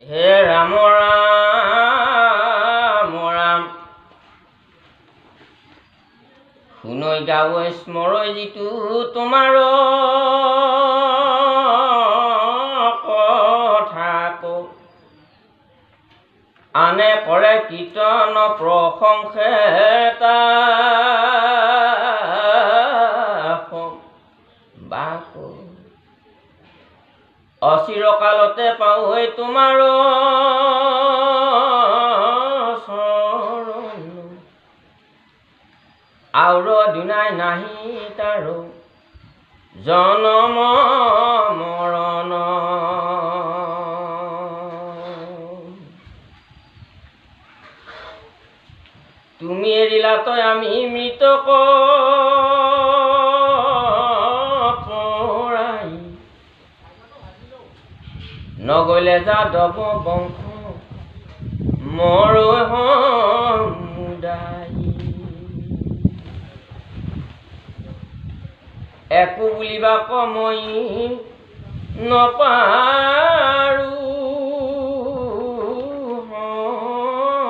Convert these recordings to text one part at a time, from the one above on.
হে ৰাম ৰাম ৰাম শুনৈ গাৱৈ স্মৰৈ যিটো তোমাৰ কথা কওঁ আনে কৰে কীৰ্তন প্ৰশংসে অচিৰকালতে পাওঁ হৈ তোমাৰ চৰণ আউৰ দুনাই নাহি তাৰো জনম মৰণ তুমি এৰিলা তই আমি মৃতক নগলে যাদৱ বংশ মৰৈ সমুদায় একো বুলিবা কমই নপাৰো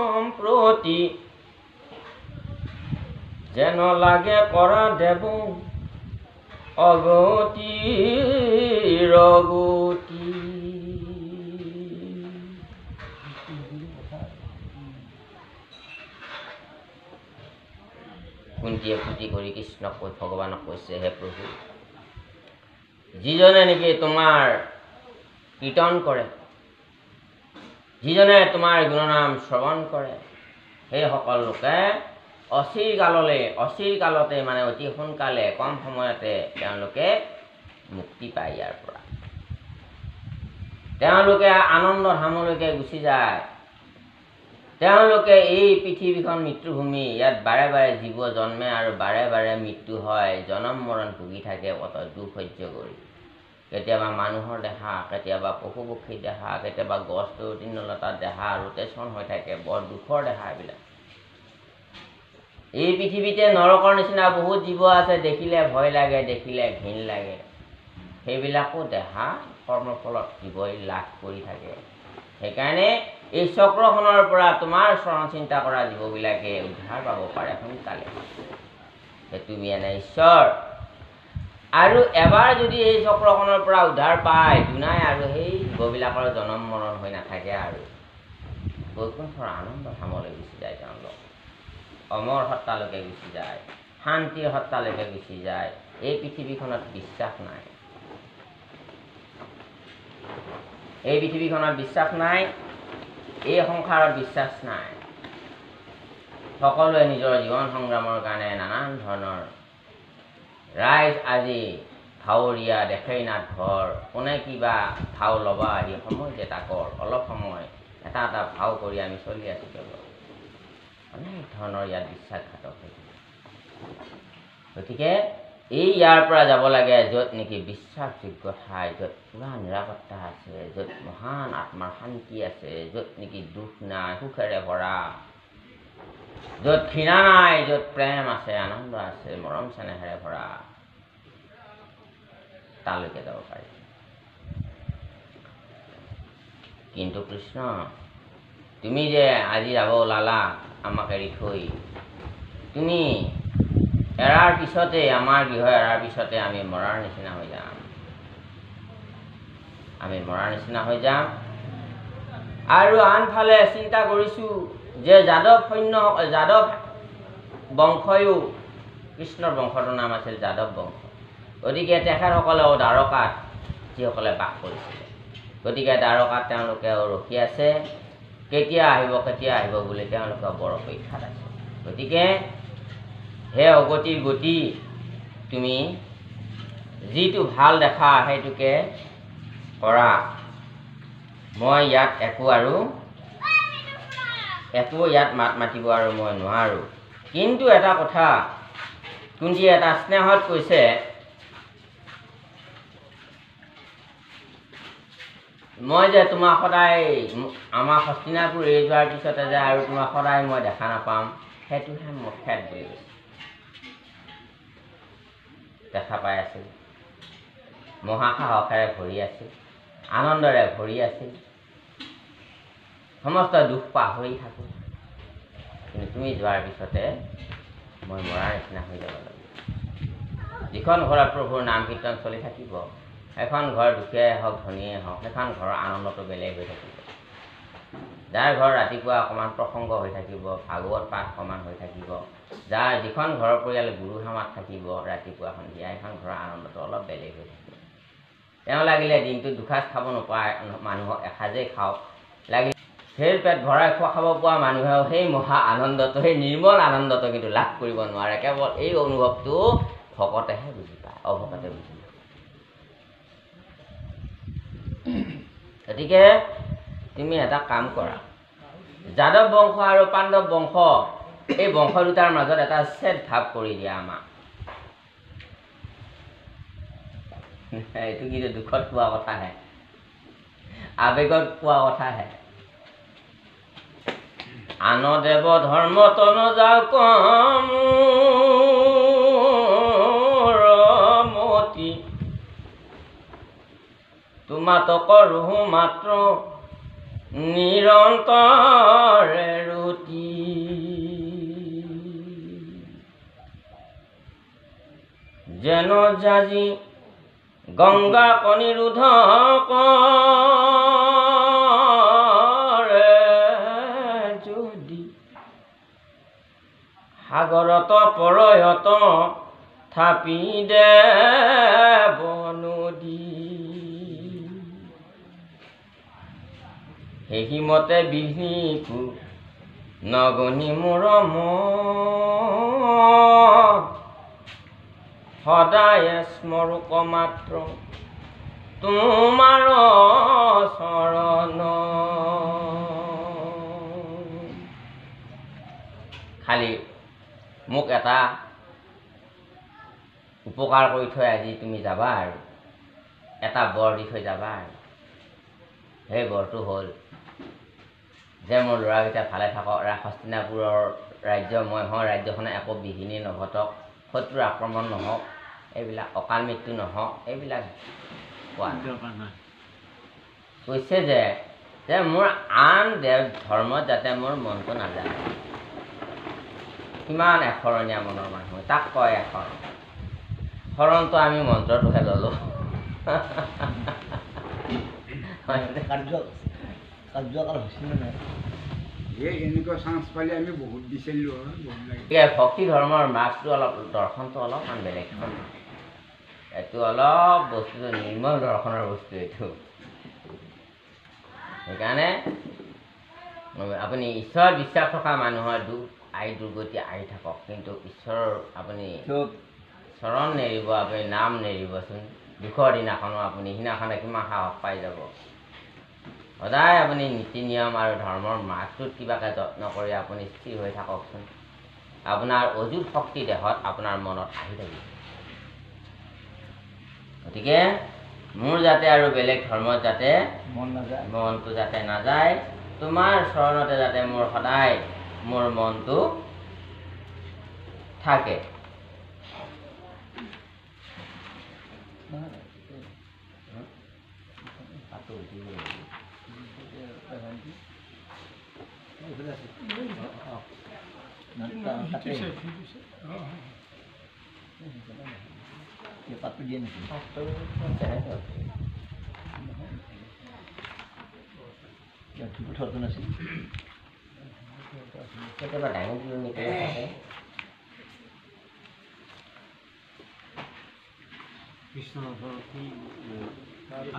সম্প্ৰতি যেন লাগে কৰা দেৱ অগতি ৰগতি কুন্তীয়ে পুতি কৰি কৃষ্ণক কৈ ভগৱানক কৈছে, হে প্ৰভু, যিজনে নেকি তোমাৰ কীৰ্তন কৰে, যিজনে তোমাৰ গুণনাম শ্ৰৱণ কৰে, সেই সকল লোকে অচিৰকালতে মানে অতি সোনকালে কম সময়তে তেওঁলোকে মুক্তি পায়। ইয়াৰ পৰা তেওঁলোকে আনন্দ ধামলৈকে গুচি যায়। তেওঁলোকে এই পৃথিৱীখন মৃত্যুভূমি, ইয়াত বাৰে বাৰে জীৱ জন্মে আৰু বাৰে বাৰে মৃত্যু হয়, জনম মৰণ ভুগি থাকে অত দুখ সহ্য কৰি। কেতিয়াবা মানুহৰ দেহা, কেতিয়াবা পশু পক্ষীৰ দেহা, কেতিয়াবা গছ তৃণলতাৰ দেহা ৰোটেশ্যন হৈ থাকে, বৰ দুখৰ দেহা এইবিলাক। এই পৃথিৱীতে নৰকৰ নিচিনা বহুত জীৱ আছে, দেখিলে ভয় লাগে, দেখিলে ঘিণ লাগে। সেইবিলাকো দেহা কৰ্মফলত জীৱই লাভ কৰি থাকে। সেইকাৰণে এই চক্ৰখনৰ পৰা তোমাৰ চৰণ চিন্তা কৰা জীৱবিলাকে উদ্ধাৰ পাব পাৰে সোনকালে। তুমি এনে ঈশ্বৰ, আৰু এবাৰ যদি এই চক্ৰখনৰ পৰা উদ্ধাৰ পায় দুনাই আৰু সেই জীৱবিলাকৰ জনম মৰণ হৈ নাথাকে, আৰু বৈকুণ্ঠৰ আনন্দ ধামলৈ গুচি যায়। তেওঁলোক অমৰ সত্তালৈকে গুচি যায়, শান্তিৰ সত্তালৈকে গুচি যায়। এই পৃথিৱীখনত বিশ্বাস নাই, এই পৃথিৱীখনত বিশ্বাস নাই, এই সংসাৰত বিশ্বাস নাই। সকলোৱে নিজৰ জীৱন সংগ্ৰামৰ কাৰণে নানান ধৰণৰ ৰাইজ আজি ভাৱৰীয়া দেখেই নাট ঘৰ, কোনে কিবা ভাও ল'বা আহি সময় যে তাকৰ অলপ সময় এটা এটা ভাও কৰি আমি চলি আছোঁ। কেৱল অনেক ধৰণৰ ইয়াত বিশ্বাসঘাতক হৈ থাকে। গতিকে এই ইয়াৰ পৰা যাব লাগে য'ত নেকি বিশ্বাসযোগ্য ঠাই, য'ত পুৰা নিৰাপত্তা আছে, য'ত মহান আত্মাৰ শান্তি আছে, য'ত নেকি দুখ নাই, সুখেৰে ভৰা, য'ত ঘৃণা নাই, য'ত প্ৰেম আছে, আনন্দ আছে, মৰম চেনেহেৰে ভৰা, তালৈকে যাব পাৰি। কিন্তু কৃষ্ণ, তুমি যে আজি যাব ওলালা আমাক এৰি থৈ, তুমি এৰাৰ পিছতে, আমাৰ গৃহ এৰাৰ পিছতে আমি মৰাৰ নিচিনা হৈ যাম। আমি মৰাৰ নিচিনা হৈ যাম। আৰু আনফালে চিন্তা কৰিছোঁ যে যাদৱ বংশয়ো, কৃষ্ণৰ বংশটোৰ নাম আছিল যাদৱ বংশ। গতিকে তেখেতসকলেও দ্বাৰকাত যিসকলে বাস কৰিছিলে, গতিকে দ্বাৰকাত তেওঁলোকেও ৰখি আছে, কেতিয়া আহিব বুলি তেওঁলোকে বৰ অপেক্ষাত আছে। গতিকে হে অগতিৰ গতি, তুমি যিটো ভাল দেখা সেইটোকে কৰা। মই ইয়াত একো ইয়াত মাত মাতিব আৰু মই নোৱাৰোঁ। কিন্তু এটা কথা, কুন্তীয়ে এটা স্নেহত কৈছে, মই যে তোমাক সদায়, আমাৰ হস্তিনাপুৰ এৰি যোৱাৰ পিছতে যে আৰু তোমাক সদায় মই দেখা নাপাম, সেইটোহে মোৰ খেদ বুলি কৈছে। দেখা পাই আছিল, মহাসাহসেৰে ভৰি আছিল, আনন্দৰে ভৰি আছিল, সমস্ত দুখ পাহৰি থাকোঁ, কিন্তু তুমি যোৱাৰ পিছতে মই মৰাৰ নিচিনা হৈ যাব লাগিব। যিখন ঘৰত প্ৰভুৰ নাম কীৰ্তন চলি থাকিব, এখন ঘৰ দুখীয়াই হওক ধনীয়ে হওক, সেইখন ঘৰৰ আনন্দটো বেলেগ হৈ থাকিব। যাৰ ঘৰ ৰাতিপুৱা অকণমান প্ৰসংগ হৈ থাকিব, ভাগৱত পাঠ অকণমান হৈ থাকিব, যাৰ যিখন ঘৰৰ পৰিয়াল গুৰু সমাজ থাকিব ৰাতিপুৱা সন্ধিয়া, এখন ঘৰৰ আনন্দটো অলপ বেলেগ হৈ থাকিব। তেওঁ লাগিলে দিনটো দুসাঁজ খাব নোপোৱা মানুহক এসাঁজেই খাওক, লাগিলে সেই পেট ভৰাই খাব পোৱা মানুহেও সেই মহা আনন্দটো, সেই নিৰ্মল আনন্দটো কিন্তু লাভ কৰিব নোৱাৰে। কেৱল এই অনুভৱটো ভকতেহে বুজি পায়, অভকতে বুজি পায়। গতিকে তুমি এটা কাম কৰা, যাদৱ বংশ আৰু পাণ্ডৱ বংশ, এই বংশ দুটাৰ মাজত এটা ছেদ ভাৱ কৰি দিয়া আমাক। এইটো কিন্তু দুখত পোৱা কথাহে, আৱেগত পোৱা কথাহে। আন দেৱ ধৰ্মত নযাওঁ কমতি, তোমাতক ৰুহো মাত্ৰ নিৰন্তৰে ৰুতি। যেন যাজি গংগা কনিৰোধ কৰে যদি, সাগৰত পৰয়ত থাপি দেৱ নদী। সেইমতে বিঘ্নিকো নগনি মোৰ সদায় স্মৰক মাত্ৰ তোমাৰ চৰণ। খালি মোক এটা উপকাৰ কৰি থৈ আজি তুমি যাবা, আৰু এটা বৰ দি থৈ যাবা। আৰু সেই বৰটো হ'ল যে মোৰ ল'ৰাকেইটা ভালে থাকক, হস্তিনাপুৰৰ ৰাজ্য মই হওঁ, ৰাজ্যখনে একো বিঘিনি নঘটক, শত্ৰুৰ আক্ৰমণ নহওক, এইবিলাক অকাল মৃত্যু নহওক, এইবিলাক কোৱা কৈছে যে মোৰ আন দেৱ ধৰ্মত যাতে মোৰ মনটো নাযায়। কিমান এশৰণীয়া মনৰ মানুহ, তাক কয় এশৰণ। শৰণটো আমি মন্ত্ৰটোহে ল'লোঁ। ভক্তি ধৰ্মৰ মাৰ্কটো অলপ, দৰ্শনটো অলপমান বেলেগ। এইটো অলপ বস্তুটো নিৰ্মল দৰ্শনৰ বস্তু এইটো। সেইকাৰণে আপুনি ঈশ্বৰ বিশ্বাস থকা মানুহৰ দুখ দুৰ্গতি আহি থাকক, কিন্তু ঈশ্বৰৰ আপুনি চৰণ নেৰিব, আপুনি নাম নেৰিবচোন। দুখৰ দিনাখনো আপুনি, সিদিনাখনে কিমান সাহস পাই যাব। সদায় আপুনি নীতি নিয়ম আৰু ধৰ্মৰ মাৰ্গটোত কিবাকৈ যত্ন কৰি আপুনি স্থিৰ হৈ থাককচোন। আপোনাৰ অযুত শক্তি দেহত, আপোনাৰ মনত আহি থাকিব। গতিকে মোৰ যাতে আৰু বেলেগ ধৰ্মত যাতে মনটো যাতে নাযায়, তোমাৰ চৰণতে যাতে মোৰ সদায় মোৰ মনটো থাকে। পাতটো দিয়ে নেকি? থোৱাটো নাছিল, কেতিয়াবা ডাঙৰ কিলোমিটাৰ থাকে। কৃষ্ণৰ কি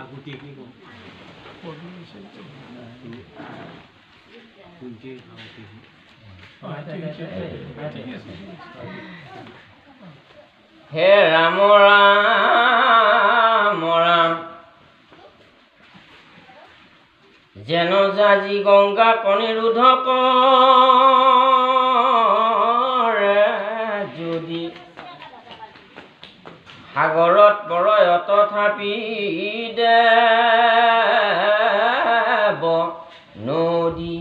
আগতে কি কম হে ৰাম ৰাম ৰাম, যেন যাজি গংগা কনিৰোধ কৰে যদি, সাগৰত পৰয়ত থাপি দেৱ নদী।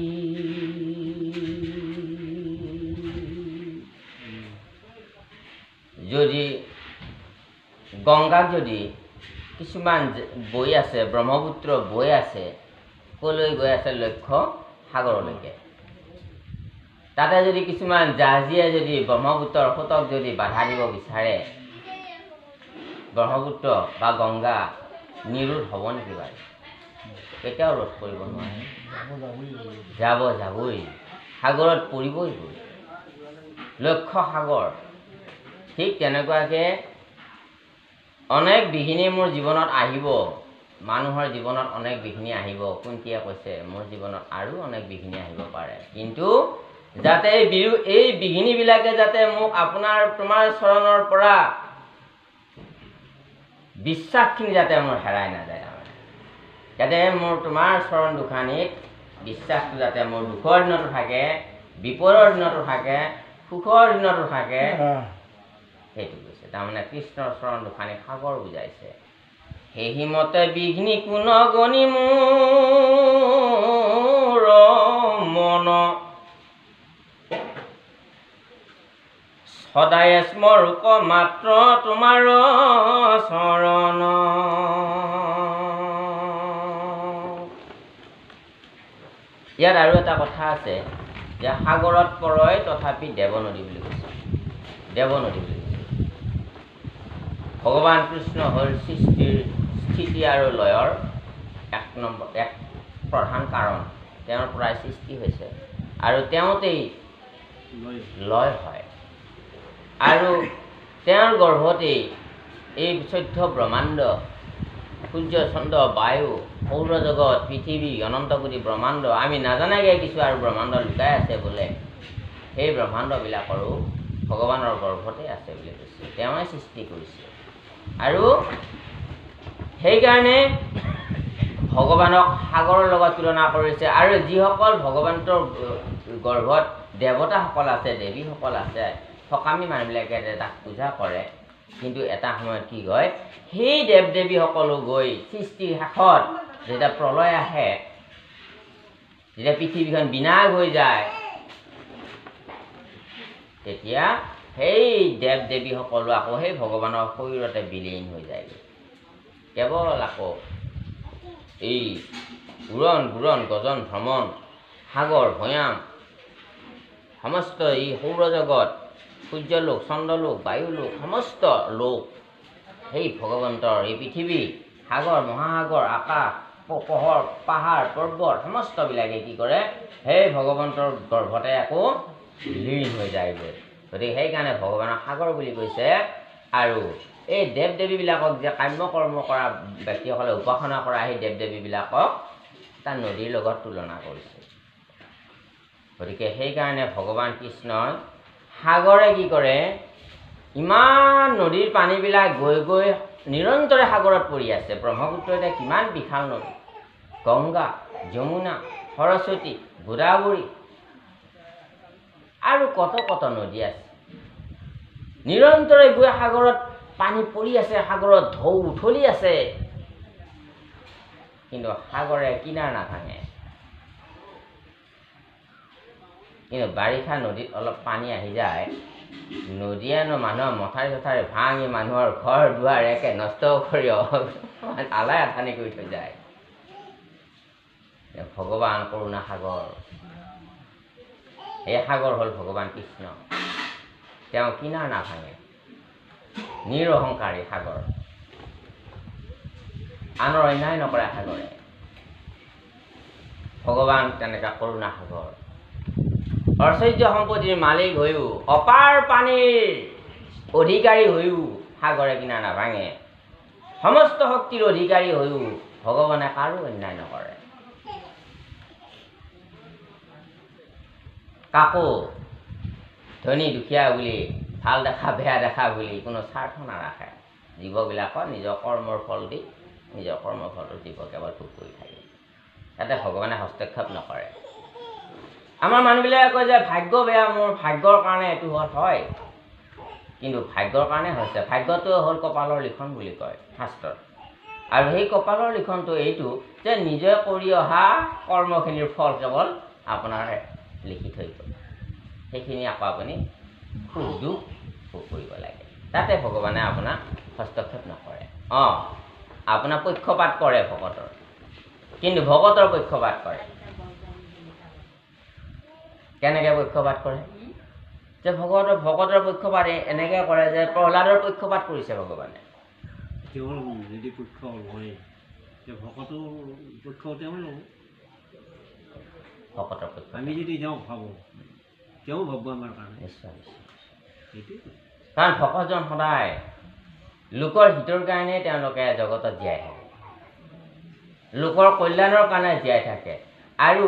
যদি গংগাক যদি কিছুমান বৈ আছে, ব্ৰহ্মপুত্ৰ বৈ আছে, কলৈ গৈ আছে লক্ষ্য সাগৰলৈকে। তাতে যদি কিছুমান জাহাজীয়ে যদি ব্ৰহ্মপুত্ৰৰ সোঁতক যদি বাধা দিব বিচাৰে, ব্ৰহ্মপুত্ৰ বা গংগা নিৰোধ হ'ব নেকি বাৰু? কেতিয়াও ৰোধ কৰিব নোৱাৰে। যাবই সাগৰত পৰিবই। লক্ষ্য সাগৰ। ঠিক তেনেকুৱাকৈ অনেক বিঘিনি মোৰ জীৱনত আহিব, মানুহৰ জীৱনত অনেক বিঘিনি আহিব। কুন্তীয়ে কৈছে মোৰ জীৱনত আৰু অনেক বিঘিনি আহিব পাৰে, কিন্তু যাতে এই বিঘিনিবিলাকে যাতে মোক তোমাৰ চৰণৰ পৰা বিশ্বাসখিনি যাতে মোৰ হেৰাই নাযায়, তাৰমানে যাতে মোৰ তোমাৰ চৰণ দুখানিত বিশ্বাসটো যাতে মোৰ দুখৰ দিনতো থাকে, বিপদৰ দিনতো থাকে, সুখৰ দিনতো থাকে, সেইটো কৈছে। তাৰমানে কৃষ্ণৰ চৰণ দুখানি সাগৰ বুজাইছে। সেইমতে বিঘ্নি কোন গণি মোৰ মন, সদায় স্মৰূপ মাত্ৰ তোমাৰ চৰণ। ইয়াত আৰু এটা কথা আছে যে সাগৰত পৰয় তথাপি দেৱনদী বুলি কৈছে। দেৱনদী বুলি কৈছে। ভগৱান কৃষ্ণ হ'ল সৃষ্টিৰ স্থিতি আৰু লয়ৰ এক প্ৰধান কাৰণ। তেওঁৰ পৰাই সৃষ্টি হৈছে আৰু তেওঁতেই লয় হয়, আৰু তেওঁৰ গৰ্ভতেই এই 14 ব্ৰহ্মাণ্ড, সূৰ্য চন্দ্ৰ বায়ু সৌৰজগত পৃথিৱী অনন্তকোটি ব্ৰহ্মাণ্ড, আমি নাজানাকৈ কিছু আৰু ব্ৰহ্মাণ্ড লুকাই আছে বোলে। সেই ব্ৰহ্মাণ্ডবিলাকৰো ভগৱানৰ গৰ্ভতে আছে বুলি কৈছে, তেওঁৱে সৃষ্টি কৰিছে। আৰু সেইকাৰণে ভগৱানক সাগৰৰ লগত তুলনা কৰিছে। আৰু যিসকল ভগৱন্তৰ গৰ্ভত দেৱতাসকল আছে, দেৱীসকল আছে, সকামী মানুহবিলাকে তাক পূজা কৰে, কিন্তু এটা সময়ত কি কয়, সেই দেৱ দেৱীসকলো গৈ সৃষ্টিৰ শেষত যেতিয়া প্ৰলয় আহে, যেতিয়া পৃথিৱীখন বিনাশ হৈ যায়, তেতিয়া সেই দেৱ দেৱীসকলো আকৌ সেই ভগৱানৰ শৰীৰতে বিলীন হৈ যায়। কেৱল আকৌ এই উৰণ বুৰণ গজন ভ্ৰমণ সাগৰ ভৈয়াম সমস্ত এই সৌৰজগত, সূৰ্যলোক চন্দ্ৰলোক বায়ুলোক সমস্ত লোক, সেই ভগৱন্তৰ এই পৃথিৱী সাগৰ মহাসাগৰ আকাশ পোহৰ পাহাৰ পৰ্বত সমস্তবিলাকে কি কৰে, সেই ভগৱন্তৰ গৰ্ভতে আকৌ লীন হৈ যায়গৈ। গতিকে সেইকাৰণে ভগৱানক সাগৰ বুলি কৈছে। আৰু এই দেৱ দেৱীবিলাকক যে কাম্য কৰ্ম কৰা ব্যক্তিসকলে উপাসনা কৰা সেই দেৱ দেৱীবিলাকক এটা নদীৰ লগত তুলনা কৰিছে। গতিকে সেইকাৰণে ভগৱান কৃষ্ণই সাগৰে কি কৰে, ইমান নদীৰ পানীবিলাক গৈ গৈ নিৰন্তৰে সাগৰত পৰি আছে। ব্ৰহ্মপুত্ৰ এতিয়া কিমান বিশাল নদী, গংগা যমুনা সৰস্বতী গোদাবৰী আৰু কত কত নদী আছে, নিৰন্তৰে গৈ সাগৰত পানী পৰি আছে, সাগৰত ঢৌ উঠলি আছে, কিন্তু সাগৰে কিনাৰ নাভাঙে। কিন্তু বাৰিষা নদীত অলপ পানী আহি যায়, নদীয়েনো মানুহৰ মথাৰি চথাৰি ভাঙি মানুহৰ ঘৰ দুৱাৰ একে নষ্ট কৰি আলাই আথানি কৰি থৈ যায়। ভগৱান কৰোণা সাগৰ, এই সাগৰ হ'ল ভগৱান কৃষ্ণ। তেওঁ কিনাৰ নাভাঙে, নিৰহংকাৰী সাগৰ, আনৰ অন্যায় নকৰে সাগৰে। ভগৱান তেনেকুৱা কৰোণা সাগৰ, ঐশ্বৰ্য সম্পত্তিৰ মালিক হৈও, অপাৰ পানীৰ অধিকাৰী হৈও সাগৰে কিনাৰ নাভাঙে। সমস্ত শক্তিৰ অধিকাৰী হৈও ভগৱানে কাৰো অন্যায় নকৰে, কাকো ধনী দুখীয়া বুলি ভাল দেখা বেয়া দেখা বুলি কোনো স্বাৰ্থ নাৰাখে। জীৱবিলাকৰ নিজৰ কৰ্মৰ ফল দি নিজৰ কৰ্মফলটো জীৱ কেৱল ভোগ কৰি থাকে, তাতে ভগৱানে হস্তক্ষেপ নকৰে। আমাৰ মানুহবিলাকে কয় যে ভাগ্য বেয়া, মোৰ ভাগ্যৰ কাৰণে এইটো হ'ল, হয়, কিন্তু ভাগ্যৰ কাৰণে হৈছে। ভাগ্যটো হ'ল কপালৰ লিখন বুলি কয় শাস্ত্ৰত। আৰু সেই কপালৰ লিখনটো এইটো যে নিজে কৰি অহা কৰ্মখিনিৰ ফল কেৱল আপোনাৰ লিখি থৈ গ'ল, সেইখিনি আকৌ আপুনি সুখ দুখ ভোগ কৰিব লাগে। তাতে ভগৱানে আপোনাক হস্তক্ষেপ নকৰে। আপোনাৰ পক্ষপাত কৰে ভকতৰ, কিন্তু ভকতৰ পক্ষপাত কৰে। কেনেকৈ পক্ষপাত কৰে যে ভকতৰ পক্ষপাত এনেকৈ কৰে যে প্ৰহ্লাদৰ পক্ষপাত কৰিছে ভগৱানে তেওঁৰ যদি পক্ষ লয় ভকতৰ পক্ষ তেওঁ ল'ব ভকতৰ পক্ষ আমি যদি যাওঁ ভাবোঁ তেওঁ ভাবো আমাৰ কাৰণে নিশ্চয় নিশ্চয় সেইটোৱে কাৰণ ভকতজন সদায় লোকৰ হিতৰ কাৰণে তেওঁলোকে জগতত জীয়াই থাকে লোকৰ কল্যাণৰ কাৰণে জীয়াই থাকে আৰু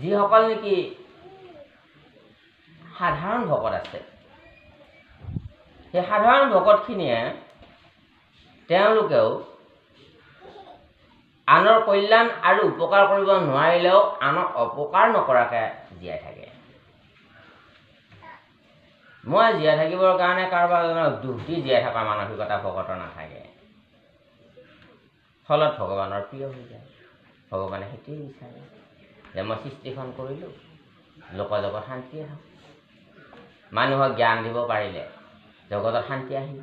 যিসকল নেকি সাধাৰণ ভকত আছে সেই সাধাৰণ ভকতখিনিয়ে তেওঁলোকেও আনৰ কল্যাণ আৰু উপকাৰ কৰিব নোৱাৰিলেও আনক অপকাৰ নকৰাকৈ জীয়াই থাকে মই জীয়াই থাকিবৰ কাৰণে কাৰোবাৰ এজনক দুখ দি জীয়াই থকাৰ মানসিকতা ভকতৰ নাথাকে ফলত ভগৱানৰ প্ৰিয় হৈ যায় ভগৱানে সেইটোৱে বিচাৰে যে মই সৃষ্টিখন কৰিলোঁ লোকৰ জগত শান্তিয়ে থাকক মানুহক জ্ঞান দিব পাৰিলে জগতত শান্তি আহিব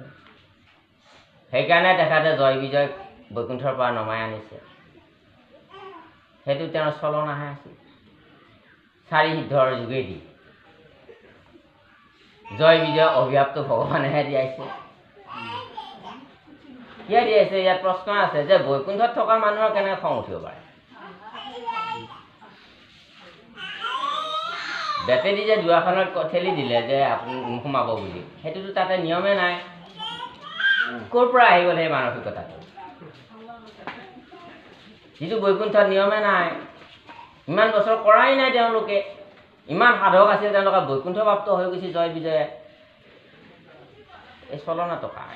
সেইকাৰণে তেখেতে জয় বিজয় বৈকুণ্ঠৰ পৰা নমাই আনিছে সেইটো তেওঁৰ চলনাহে আছিল চাৰি সিদ্ধৰ যোগেদি জয় বিজয় অভিশাপটো ভগৱানেহে দিয়াইছে কিয় দিয়াইছে ইয়াত প্ৰশ্ন আছে যে বৈকুণ্ঠত থকা মানুহৰ কেনেকৈ খং উঠিব পাৰে বেটেৰী যে দুৱাখনত ঠেলি দিলে যে আপুনি সোমাব বুলি সেইটোতো তাতে নিয়মে নাই ক'ৰ পৰা আহি গ'ল সেই মানসিকতাটো যিটো বৈকুণ্ঠত নিয়মে নাই ইমান বছৰ কৰাই নাই তেওঁলোকে ইমান সাধক আছিল তেওঁলোকে বৈকুণ্ঠপ্ৰাপ্ত হৈ গৈছে জয় বিজয়ে এই চলনাটো কাৰ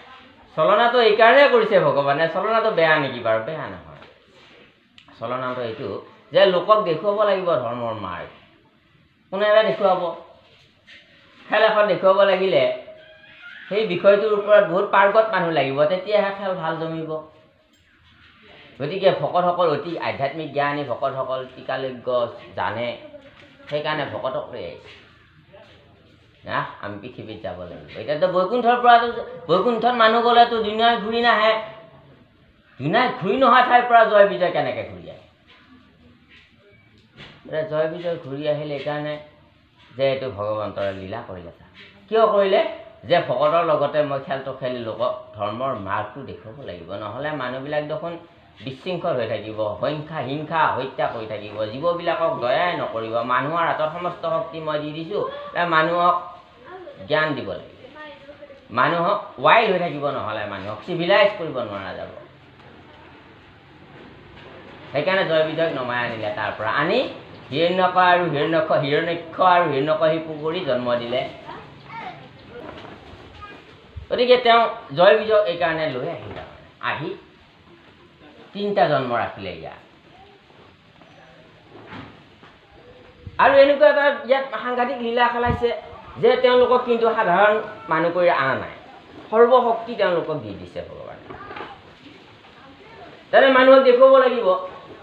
চলনাটো এইকাৰণে কৰিছে ভগৱানে চলনাটো বেয়া নেকি বাৰু বেয়া নহয় চলনাটো এইটো যে লোকক দেখুৱাব লাগিব ধৰ্মৰ মাৰ্গ কোনেৰে দেখুৱাব খেল এখন দেখুৱাব লাগিলে সেই বিষয়টোৰ ওপৰত বহুত পাৰ্গত মানুহ লাগিব তেতিয়াহে খেল ভাল জমিব গতিকে ভকতসকল অতি আধ্যাত্মিক জ্ঞানী ভকতসকল টীকালজ্ঞ জানে সেইকাৰণে ভকতক লৈ আহিছে না আমি পৃথিৱীত যাব লাগিব এতিয়াতো বৈকুণ্ঠৰ পৰাতো বৈকুণ্ঠত মানুহ গ'লেতো দুনিয়াত ঘূৰি নাহে দুনিয়াত ঘূৰি নহা ঠাইৰ পৰা জয় বিজয় কেনেকৈ ঘূৰি আহে জয় বিজয় ঘূৰি আহিলে এইকাৰণে যে এইটো ভগৱন্তৰ লীলা কৰিলে কিয় কৰিলে যে ভকতৰ লগতে মই খেলটো খেলি লোকক ধৰ্মৰ মাৰ্গটো দেখুৱাব লাগিব নহ'লে মানুহবিলাক দেখোন বিশৃংখল হৈ থাকিব হিংসা হত্যা কৰি থাকিব জীৱবিলাকক দয়াই নকৰিব মানুহৰ হাতত সমস্ত শক্তি মই দি দিছোঁ মানুহক জ্ঞান দিব লাগিব মানুহক ৱাইল্ড হৈ থাকিব নহ'লে মানুহক চিভিলাইজ কৰিব নোৱাৰা যাব সেইকাৰণে জয় বিজয়ক নমাই আনিলে তাৰ পৰা আনি হিৰণ্যক আৰু হিৰণ্যক্ষ আৰু হিৰণ্যকশিপু কৰি জন্ম দিলে গতিকে তেওঁ জয় বিজয়ক এইকাৰণে লৈ আহিলে আহি 3টা জন্ম ৰাখিলে ইয়াত আৰু এনেকুৱা এটা ইয়াত সাংঘাতিক লীলা খেলাইছে যে তেওঁলোকক কিন্তু সাধাৰণ মানুহ কৰি অনা নাই সৰ্বশক্তি তেওঁলোকক দি দিছে ভগৱানে তেনে মানুহক দেখুৱাব লাগিব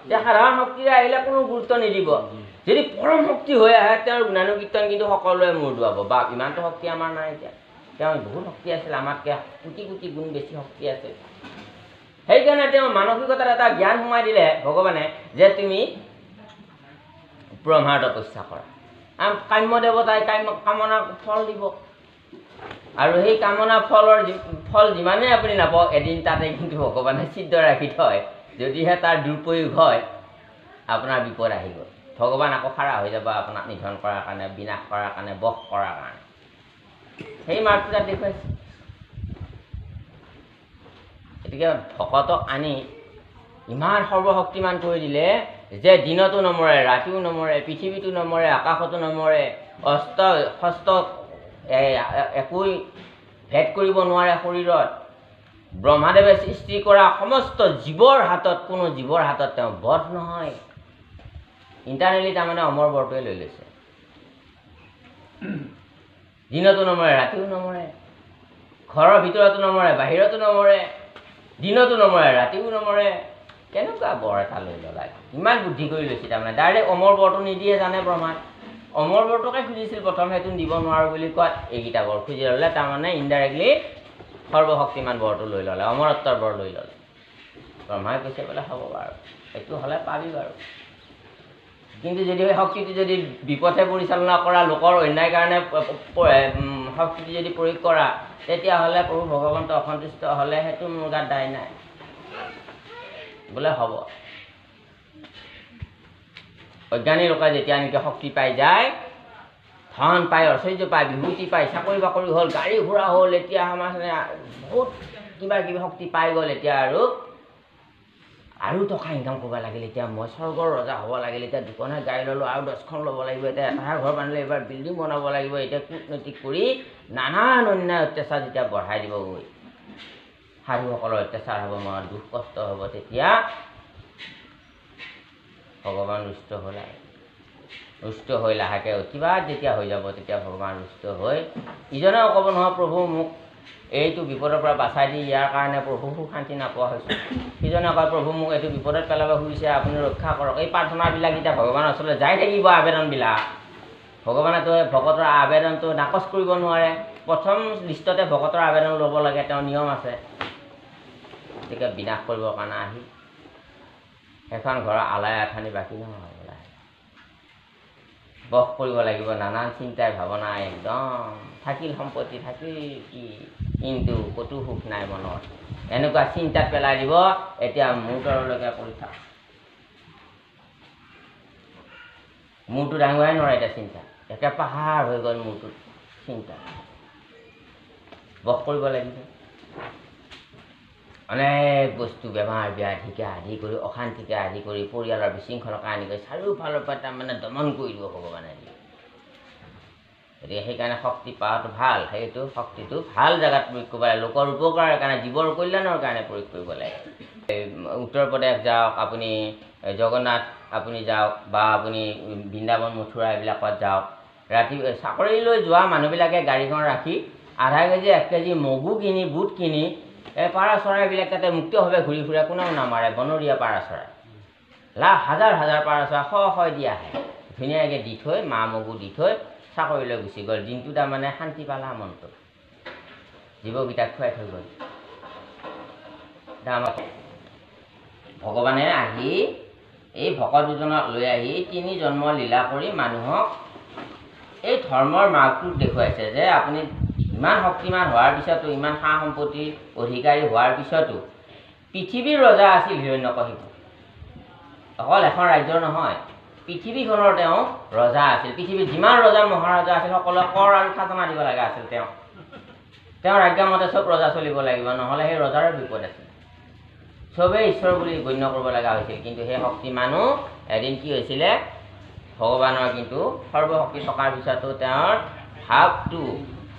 যে সাধাৰণ শক্তিৰে আহিলে কোনো গুৰুত্ব নিদিব যদি পৰম শক্তি হৈ আহে তেওঁৰ গুণানুকীৰ্তন কিন্তু সকলোৱে মূৰ দোৱাব বা ইমানটো শক্তি আমাৰ নাই এতিয়া তেওঁ বহুত শক্তি আছিল আমাতকৈ কোটি কোটি গুণ বেছি শক্তি আছে সেইকাৰণে তেওঁ মানসিকতাত এটা জ্ঞান সোমাই দিলে ভগৱানে যে তুমি ব্ৰহ্মাৰ তপস্যা কৰা কাম্য দেৱতাই কামনা ফল দিব আৰু সেই কামনা ফল যিমানেই আপুনি নাপাওক এদিন তাতে কিন্তু ভগৱানে ছিদ্ৰ ৰাখি থয় যদিহে তাৰ দুৰুপয়োগ হয় আপোনাৰ বিপদ আহিব ভগৱান আকৌ খাৰা হৈ যাব আপোনাক নিধন কৰাৰ কাৰণে বিনাশ কৰাৰ কাৰণে বশ কৰাৰ কাৰণে সেই মাৰ্গটো তাত দেখুৱাইছে গতিকে ভকতক আনি ইমান সৰ্বশক্তিমান কৰি দিলে যে দিনতো নমৰে ৰাতিও নমৰে পৃথিৱীতো নমৰে আকাশতো নমৰে হস্ত একোই ভেদ কৰিব নোৱাৰে শৰীৰত ব্ৰহ্মাদেৱে সৃষ্টি কৰা সমস্ত জীৱৰ হাতত কোনো জীৱৰ হাতত তেওঁ বধ নহয় ইণ্টাৰনেলি তাৰমানে অমৰ বৰটোৱে লৈ লৈছে দিনতো নমৰে ৰাতিও নমৰে ঘৰৰ ভিতৰতো নমৰে বাহিৰতো নমৰে দিনতো নমৰে ৰাতিও নমৰে কেনেকুৱা বৰ এটা লৈ ল'লা ইমান বুদ্ধি কৰি লৈছে তাৰমানে ডাইৰেক্ট অমৰ বৰটো নিদিয়ে জানে ব্ৰহ্মাই অমৰ বৰটোকে খুজিছিল প্ৰথম সেইটো দিব নোৱাৰোঁ বুলি কোৱাত এইকেইটা বৰ খুজি ল'লে তাৰমানে ইনডাইৰেক্টলি সৰ্বশক্তিমান বৰটো লৈ ল'লে অমৰত্বৰ বৰ লৈ ল'লে ব্ৰহ্মাই কৈছে বোলে হ'ব বাৰু এইটো হ'লে পাবি বাৰু কিন্তু যদি সেই শক্তিটো যদি বিপথে পৰিচালনা কৰা লোকৰ অন্যায় কাৰণে শক্তিটো যদি প্ৰয়োগ কৰা তেতিয়াহ'লে প্ৰভু ভগৱন্ত অসন্তুষ্ট হ'লে সেইটো মোৰ গাত দায় নাই বোলে হ'ব। অজ্ঞানী লোকে যেতিয়া এনেকৈ শক্তি পাই যায়, ধন পায়, ঐশ্বৰ্য পায়, বিভূতি পায়, চাকৰি বাকৰি হ'ল, গাড়ী ঘোঁৰা হ'ল, এতিয়া আমাৰ বহুত কিবা কিবি শক্তি পাই গ'ল, এতিয়া আৰু টকা ইনকাম কৰিব লাগিল, এতিয়া মই স্বৰ্গৰ ৰজা হ'ব লাগিল, এতিয়া দুখনহে গাড়ী ল'লোঁ আৰু 10খন ল'ব লাগিব, এতিয়া এটাহে ঘৰ বান্ধিলে এইবাৰ বিল্ডিং বনাব লাগিব, এতিয়া কূটনৈতিক কৰি নানান অন্যায় অত্যাচাৰ যেতিয়া বঢ়াই দিবগৈ, সাধুসকলৰ অত্যাচাৰ হ'ব, মনত দুখ কষ্ট হ'ব, তেতিয়া ভগৱান ৰুষ্ট হ'ল আৰু ৰুষ্ট হৈ লাহেকৈ অতিবাদ যেতিয়া হৈ যাব, তেতিয়া ভগৱান ৰুষ্ট হৈ ইজনেও ক'ব নহয় প্ৰভু মোক এইটো বিপদৰ পৰা বাচাই দি ইয়াৰ কাৰণে প্ৰভু সুখ শান্তি নাপোৱা হৈছোঁ, সিজনে কয় প্ৰভু মোক এইটো বিপদত পেলাব খুজিছে আপুনি ৰক্ষা কৰক। এই প্ৰাৰ্থনাবিলাক এতিয়া ভগৱানৰ ওচৰলৈ যাই থাকিব আবেদনবিলাক। ভগৱানেতো ভকতৰ আবেদনটো নাকচ কৰিব নোৱাৰে। প্ৰথম লিষ্টতে ভকতৰ আবেদন ল'ব লাগে, তেওঁৰ নিয়ম আছে। গতিকে বিনাশ কৰিবৰ কাৰণে আহি সেইখন ঘৰৰ আলাই আথানি বাকী নহয়, বস কৰিব লাগিব নানান চিন্তাই ভাৱনাই, একদম থাকিল সম্পত্তি থাকিল কি কিন্তু ক'তো সুখ নাই মনত, এনেকুৱা চিন্তাত পেলাই দিব। এতিয়া মূৰটোলৈকে কৰি থাক, মূৰটো দাঙুৱাই নোৱাৰে এতিয়া চিন্তা, একে পাহাৰ হৈ গ'ল মূৰটোত চিন্তা। বস কৰিব লাগিব অনেক বস্তু, বেমাৰ ব্যাধিকে আদি কৰি, অশান্তিকে আদি কৰি, পৰিয়ালৰ বিশৃংখলকে আনি কৰি চাৰিওফালৰ পৰা তাৰমানে দমন কৰি দিব ভগৱানে দি। গতিকে সেইকাৰণে শক্তি পোৱাটো ভাল, সেইটো শক্তিটো ভাল জেগাত প্ৰয়োগ কৰিব লাগে, লোকৰ উপকাৰৰ কাৰণে, জীৱৰ কল্যাণৰ কাৰণে প্ৰয়োগ কৰিব লাগে। উত্তৰ প্ৰদেশ যাওক আপুনি, জগন্নাথ আপুনি যাওক, বা আপুনি বৃন্দাবন মথুৰা এইবিলাকত যাওক, ৰাতি চাকৰিলৈ যোৱা মানুহবিলাকে গাড়ীখন ৰাখি আধা কেজি 1 কেজি মগু কিনি, বুট কিনি, এই পাৰ চৰাইবিলাক তাতে মুক্তভাৱে ঘূৰি ফুৰে, কোনেও নামাৰে, বনৰীয়া পাৰ চৰাই, হাজাৰ হাজাৰ পাৰ চৰাই শ দি আহে, ধুনীয়াকৈ দি থৈ মাহ মগু দি থৈ চাকৰিলৈ গুচি গ'ল। দিনটো তাৰমানে শান্তি পালা মনটো, জীৱকেইটাক খুৱাই থৈ গ'ল। ভগৱানে আহি এই ভকত দুজনক লৈ আহি 3 জন্ম লীলা কৰি মানুহক এই ধৰ্মৰ মাৰ্গটোত দেখুৱাইছে যে আপুনি ইমান শক্তিমান হোৱাৰ পিছতো, ইমান সা সম্পত্তিৰ অধিকাৰী হোৱাৰ পিছতো পৃথিৱীৰ ৰজা আছিল হিৰণ্যকশিপু, অকল এখন ৰাজ্যৰ নহয়, পৃথিৱীখনৰ তেওঁ ৰজা আছিল। পৃথিৱীৰ যিমান ৰজা মহাৰজা আছিল সকলোৱে কৰ আৰু খাজনা দিব লগা আছিল। তেওঁ ৰাজ্যমতে চব ৰজা চলিব লাগিব, নহ'লে সেই ৰজাৰো বিপদ আছিল, চবেই ঈশ্বৰ বুলি গণ্য কৰিব লগা হৈছিল। কিন্তু সেই শক্তি মানুহ এদিন কি হৈছিলে, ভগৱানৰ কিন্তু সৰ্বশক্তি থকাৰ পিছতো তেওঁৰ ভাৱটো,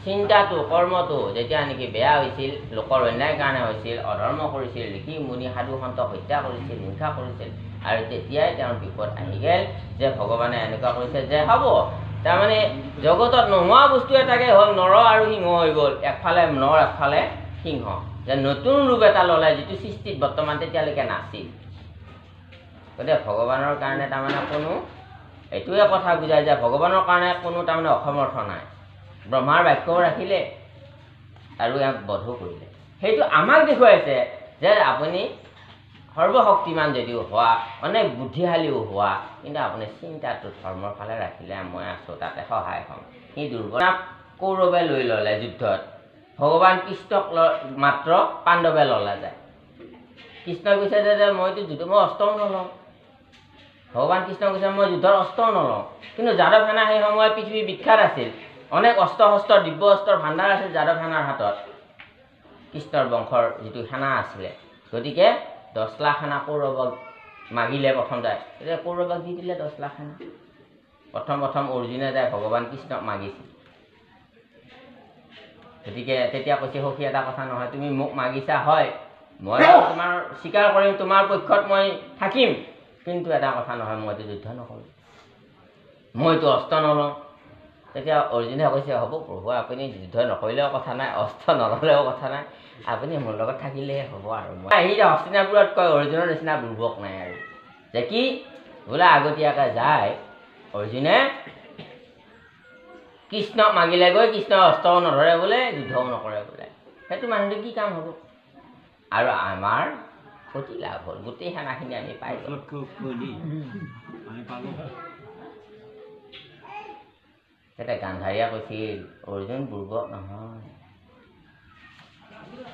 চিন্তাটো, কৰ্মটো যেতিয়া নেকি বেয়া হৈছিল, লোকৰ অন্যায়ৰ কাৰণে হৈছিল, অধৰ্ম কৰিছিল, ঋষি মুনি সাধু সন্তক হত্যা কৰিছিল, হিংসা কৰিছিল, আৰু তেতিয়াই তেওঁৰ বিপদ আহি গ'ল যে ভগৱানে এনেকুৱা কৰিছে যে হ'ব তাৰমানে জগতত নোহোৱা বস্তু এটাকে হ'ল, নৰ আৰু সিংহ হৈ গ'ল, একফালে নৰ একফালে সিংহ, যে নতুন ৰূপ এটা ল'লে যিটো সৃষ্টিত বৰ্তমান তেতিয়ালৈকে নাছিল। গতিকে ভগৱানৰ কাৰণে তাৰমানে কোনো, এইটোৱে কথা বুজায় যে ভগৱানৰ কাৰণে কোনো তাৰমানে অসমৰ্থ নাই। ব্ৰহ্মাৰ বাক্যও ৰাখিলে আৰু ইয়াক বধো কৰিলে। সেইটো আমাক দেখুৱাইছে যে আপুনি সৰ্বশক্তিমান যদিও হোৱা, অনেক বুদ্ধিশালীও হোৱা, কিন্তু আপুনি চিন্তাটো ধৰ্মৰ ফালে ৰাখিলে মই আছোঁ, তাতে সহায় হ'ম। সি দুৰ্বল কৌৰৱে লৈ ল'লে যুদ্ধত, ভগৱান কৃষ্ণক মাত্ৰ পাণ্ডৱে ল'লে যায়। কৃষ্ণই কৈছে যে মইতো যুদ্ধ, মই অস্ত্ৰও নলওঁ। ভগৱান কৃষ্ণ কৈছে মই যুদ্ধৰ অস্ত্ৰও নলওঁ। কিন্তু যাদৱ সেনা সেই সময়ত পৃথিৱী বিখ্যাত আছিল, অনেক অস্ত্ৰ শস্ত্ৰ, দিব্য অস্ত্ৰৰ ভাণ্ডাৰ আছিল যাদৱ সেনাৰ হাতত, কৃষ্ণৰ বংশৰ যিটো সেনা আছিলে। গতিকে 10 লাখ সেনা কৌৰৱক মাগিলে প্ৰথম যায়, তেতিয়া কৌৰৱক দি দিলে 10 লাখ সেনা। প্ৰথম অৰ্জুনে যায় ভগৱান কৃষ্ণক মাগিছিল। গতিকে তেতিয়া কৈছে সখী এটা কথা নহয়, তুমি মোক মাগিছা হয়, মই তোমাৰ স্বীকাৰ কৰিম, তোমাৰ পক্ষত মই থাকিম, কিন্তু এটা কথা নহয়, মইতো যুদ্ধ নকৰোঁ, মইতো অস্ত্ৰ নলওঁ। তেতিয়া অৰ্জুনে কৈছে হ'ব প্ৰভু, আপুনি যুদ্ধ নকৰিলেও কথা নাই, অস্ত্ৰ নল'লেও কথা নাই, আপুনি মোৰ লগত থাকিলেই হ'ব। আৰু মই আহি হস্তিনাপুৰত কয় অৰ্জুনৰ নিচিনা বুৰ্বক নাই আৰু, যে কি বোলে আগতীয়াকৈ যায় অৰ্জুনে কৃষ্ণক মাগিলে গৈ, কৃষ্ণ অস্ত্ৰও নধৰে বোলে, যুদ্ধও নকৰে বোলে, সেইটো মানুহটো কি কাম হ'ব। আৰু আমাৰ অতি লাভ হ'ল, গোটেই সেনাখিনি আমি পাই গ'লোঁ। সেটা গান্ধাৰীয়ে কৈছিল অৰ্জুন বুৰ্বক নহয়,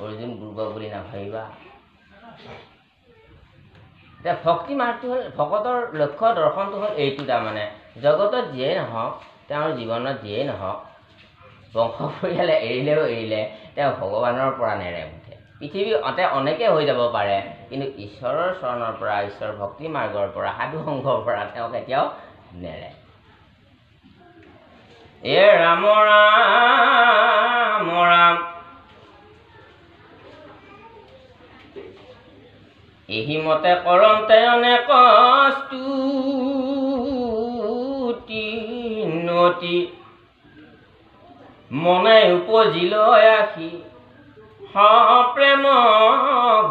অৰ্জুন বুৰ্বক বুলি নাভাবিবা। এতিয়া ভক্তি মাৰ্গটো হ'ল ভকতৰ লক্ষ্য দৰ্শনটো হ'ল এইটো, তাৰমানে জগতত যিয়েই নহওক, তেওঁৰ জীৱনত যিয়েই নহওক, বংশ পৰিয়ালে এৰিলে তেওঁ ভগৱানৰ পৰা নেৰে মুঠে। পৃথিৱী অনেকে হৈ যাব পাৰে, কিন্তু ঈশ্বৰৰ চৰণৰ পৰা, ঈশ্বৰ ভক্তি মাৰ্গৰ পৰা, সাধু সংঘৰ পৰা তেওঁ কেতিয়াও নেৰে। এ ৰাম ৰাম ৰাম এহি মতে কৰন্তে অনেক স্তুতি নতি, মনে উপজিলৈ আশী প্ৰেম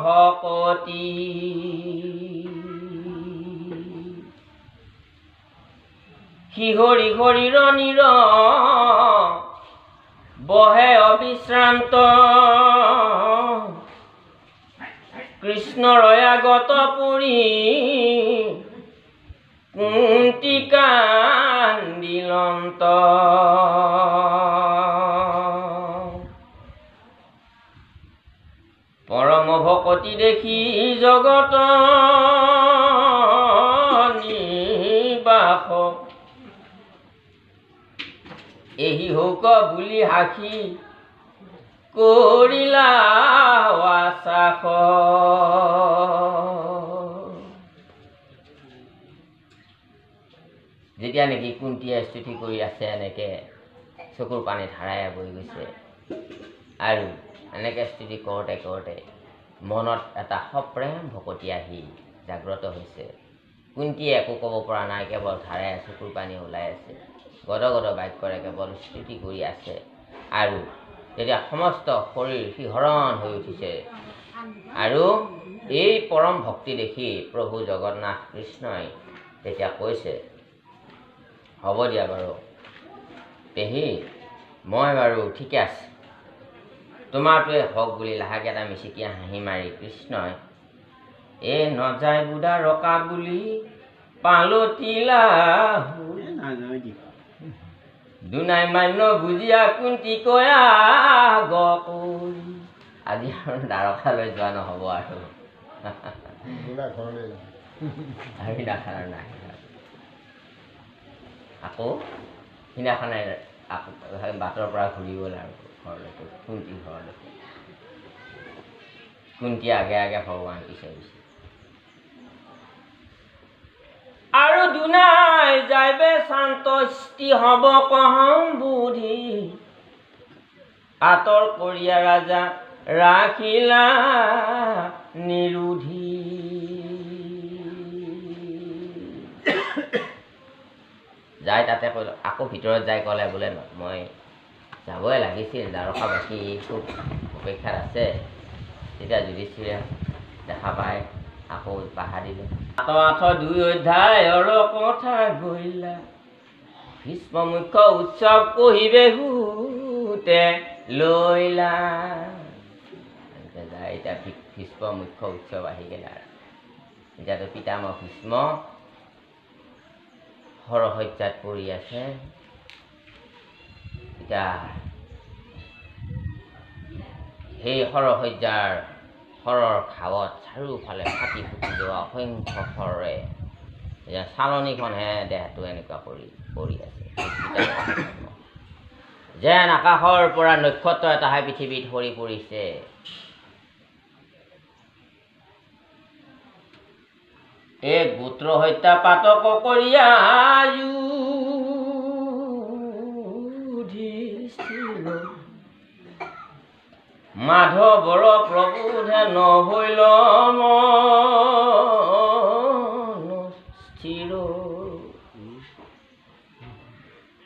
ভকতি। শিহৰি শৰীৰ নিৰ বহে অবিশ্ৰান্ত, কৃষ্ণৰ আগত পৰি কুন্তি কান্দিলন্ত। পৰম ভকতি দেখি জগত নিবাস, এহি হৌক বুলি হাসি কৰিলা ৱাচাস। যেতিয়া নেকি কুন্তীয়ে স্তুতি কৰি আছে, এনেকে চকুৰ পানী ধাৰাই বৈ গৈছে, আৰু এনেকে স্তুতি কৰোঁতে কৰোঁতে মনত এটা সপ্ৰেম ভকতি আহি জাগ্ৰত হৈছে। কুন্তীয়ে একো ক'ব পৰা নাই, কেৱল ধাৰাই চকুৰ পানী ওলাই আছে, গদ গদ বাক্যৰে কেৱল স্তুতি কৰি আছে। আৰু তেতিয়া সমস্ত শৰীৰ শিহৰণ হৈ উঠিছে, আৰু এই পৰম ভক্তি দেখি প্ৰভু জগন্নাথ কৃষ্ণই তেতিয়া কৈছে, হ'ব দিয়া বাৰু পেহী, মই বাৰু ঠিকে আছে, তোমাৰটোৱে হওক বুলি লাহেকৈ এটা মিচিকীয়া হাঁহি মাৰি কৃষ্ণই এই নজাই বুঢ়া ৰকা বুলি পালতিলা দুনাই মান্য বুজিয়া কুন্তি কয়া গৰি। আজি আৰু দ্বাৰকালৈ যোৱা নহ'ব আৰু সিদিনাখন নাই, আকৌ সিদিনাখনে আকৌ বাটৰ পৰা ঘূৰি গ'ল আৰু ঘৰলৈকে, কুন্তি ঘৰলৈকে। কুন্তি আগে আগে ভগৱান পিছে পিছে, আৰু দুনাই যাইবে শান্তষ্টি হব কহম বুধি, আঁতৰ কৰিয়া ৰাজা ৰাখিলা নিৰোধী। যাই তাতে কৈ আকৌ ভিতৰত যাই ক'লে বোলে মই যাবই লাগিছিল, দ্বাৰকাবাসী খুব অপেক্ষাত আছে। তেতিয়া যুধিষ্ঠিৰে দেখা পাই আকৌ বাধা দিলে, 8 অধ্যায়ৰ কথা গৰিলা, ভীষ্ম মুখ্য উৎসৱ কহিবে হুতে লৈলা। এতিয়া ভীষ্ম মুখ্য উৎসৱ আহি গ'ল আৰু এতিয়াতো পিতামহ ভীষ্ম হৰসজ্জাত পৰি আছে। এতিয়া সেই হৰসজ্জাৰ হৰৰ ঘাৱত চাৰিওফালে ফাটি ফুটি যোৱা অসংখ্য হৰৰে এতিয়া চালনীখনহে দেহটো এনেকুৱা পৰি আছে। যেন আকাশৰ পৰা নক্ষত্ৰ এটাহে পৃথিৱীত সৰি পৰিছে। এই গোত্ৰ হত্যা পাতক কৰিয়া যুধিষ্ঠিৰ, মাধৱৰ প্ৰভুধে নহৈল মনস্থিৰ,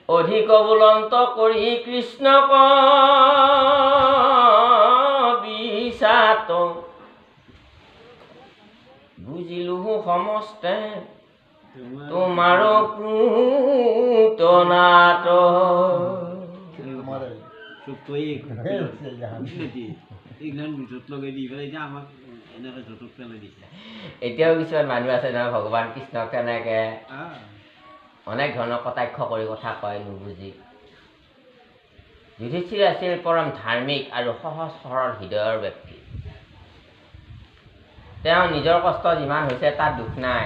অধিক বুলন্ত কৰি কৃষ্ণক বিষাত, বুজিলো সমস্তে তোমাৰ পুতনাত। এতিয়াও কিছুমান মানুহ আছে নহয়, ভগৱান কৃষ্ণক তেনেকে অনেক ধৰণৰ কটাক্ষ কৰি কথা কয় নুবুজি, যুধিষ্ঠিৰ আছিল পৰম ধাৰ্মিক আৰু সহজ সৰল হৃদয়ৰ ব্যক্তি। তেওঁ নিজৰ কষ্ট যিমান হৈছে তাত দুখ নাই,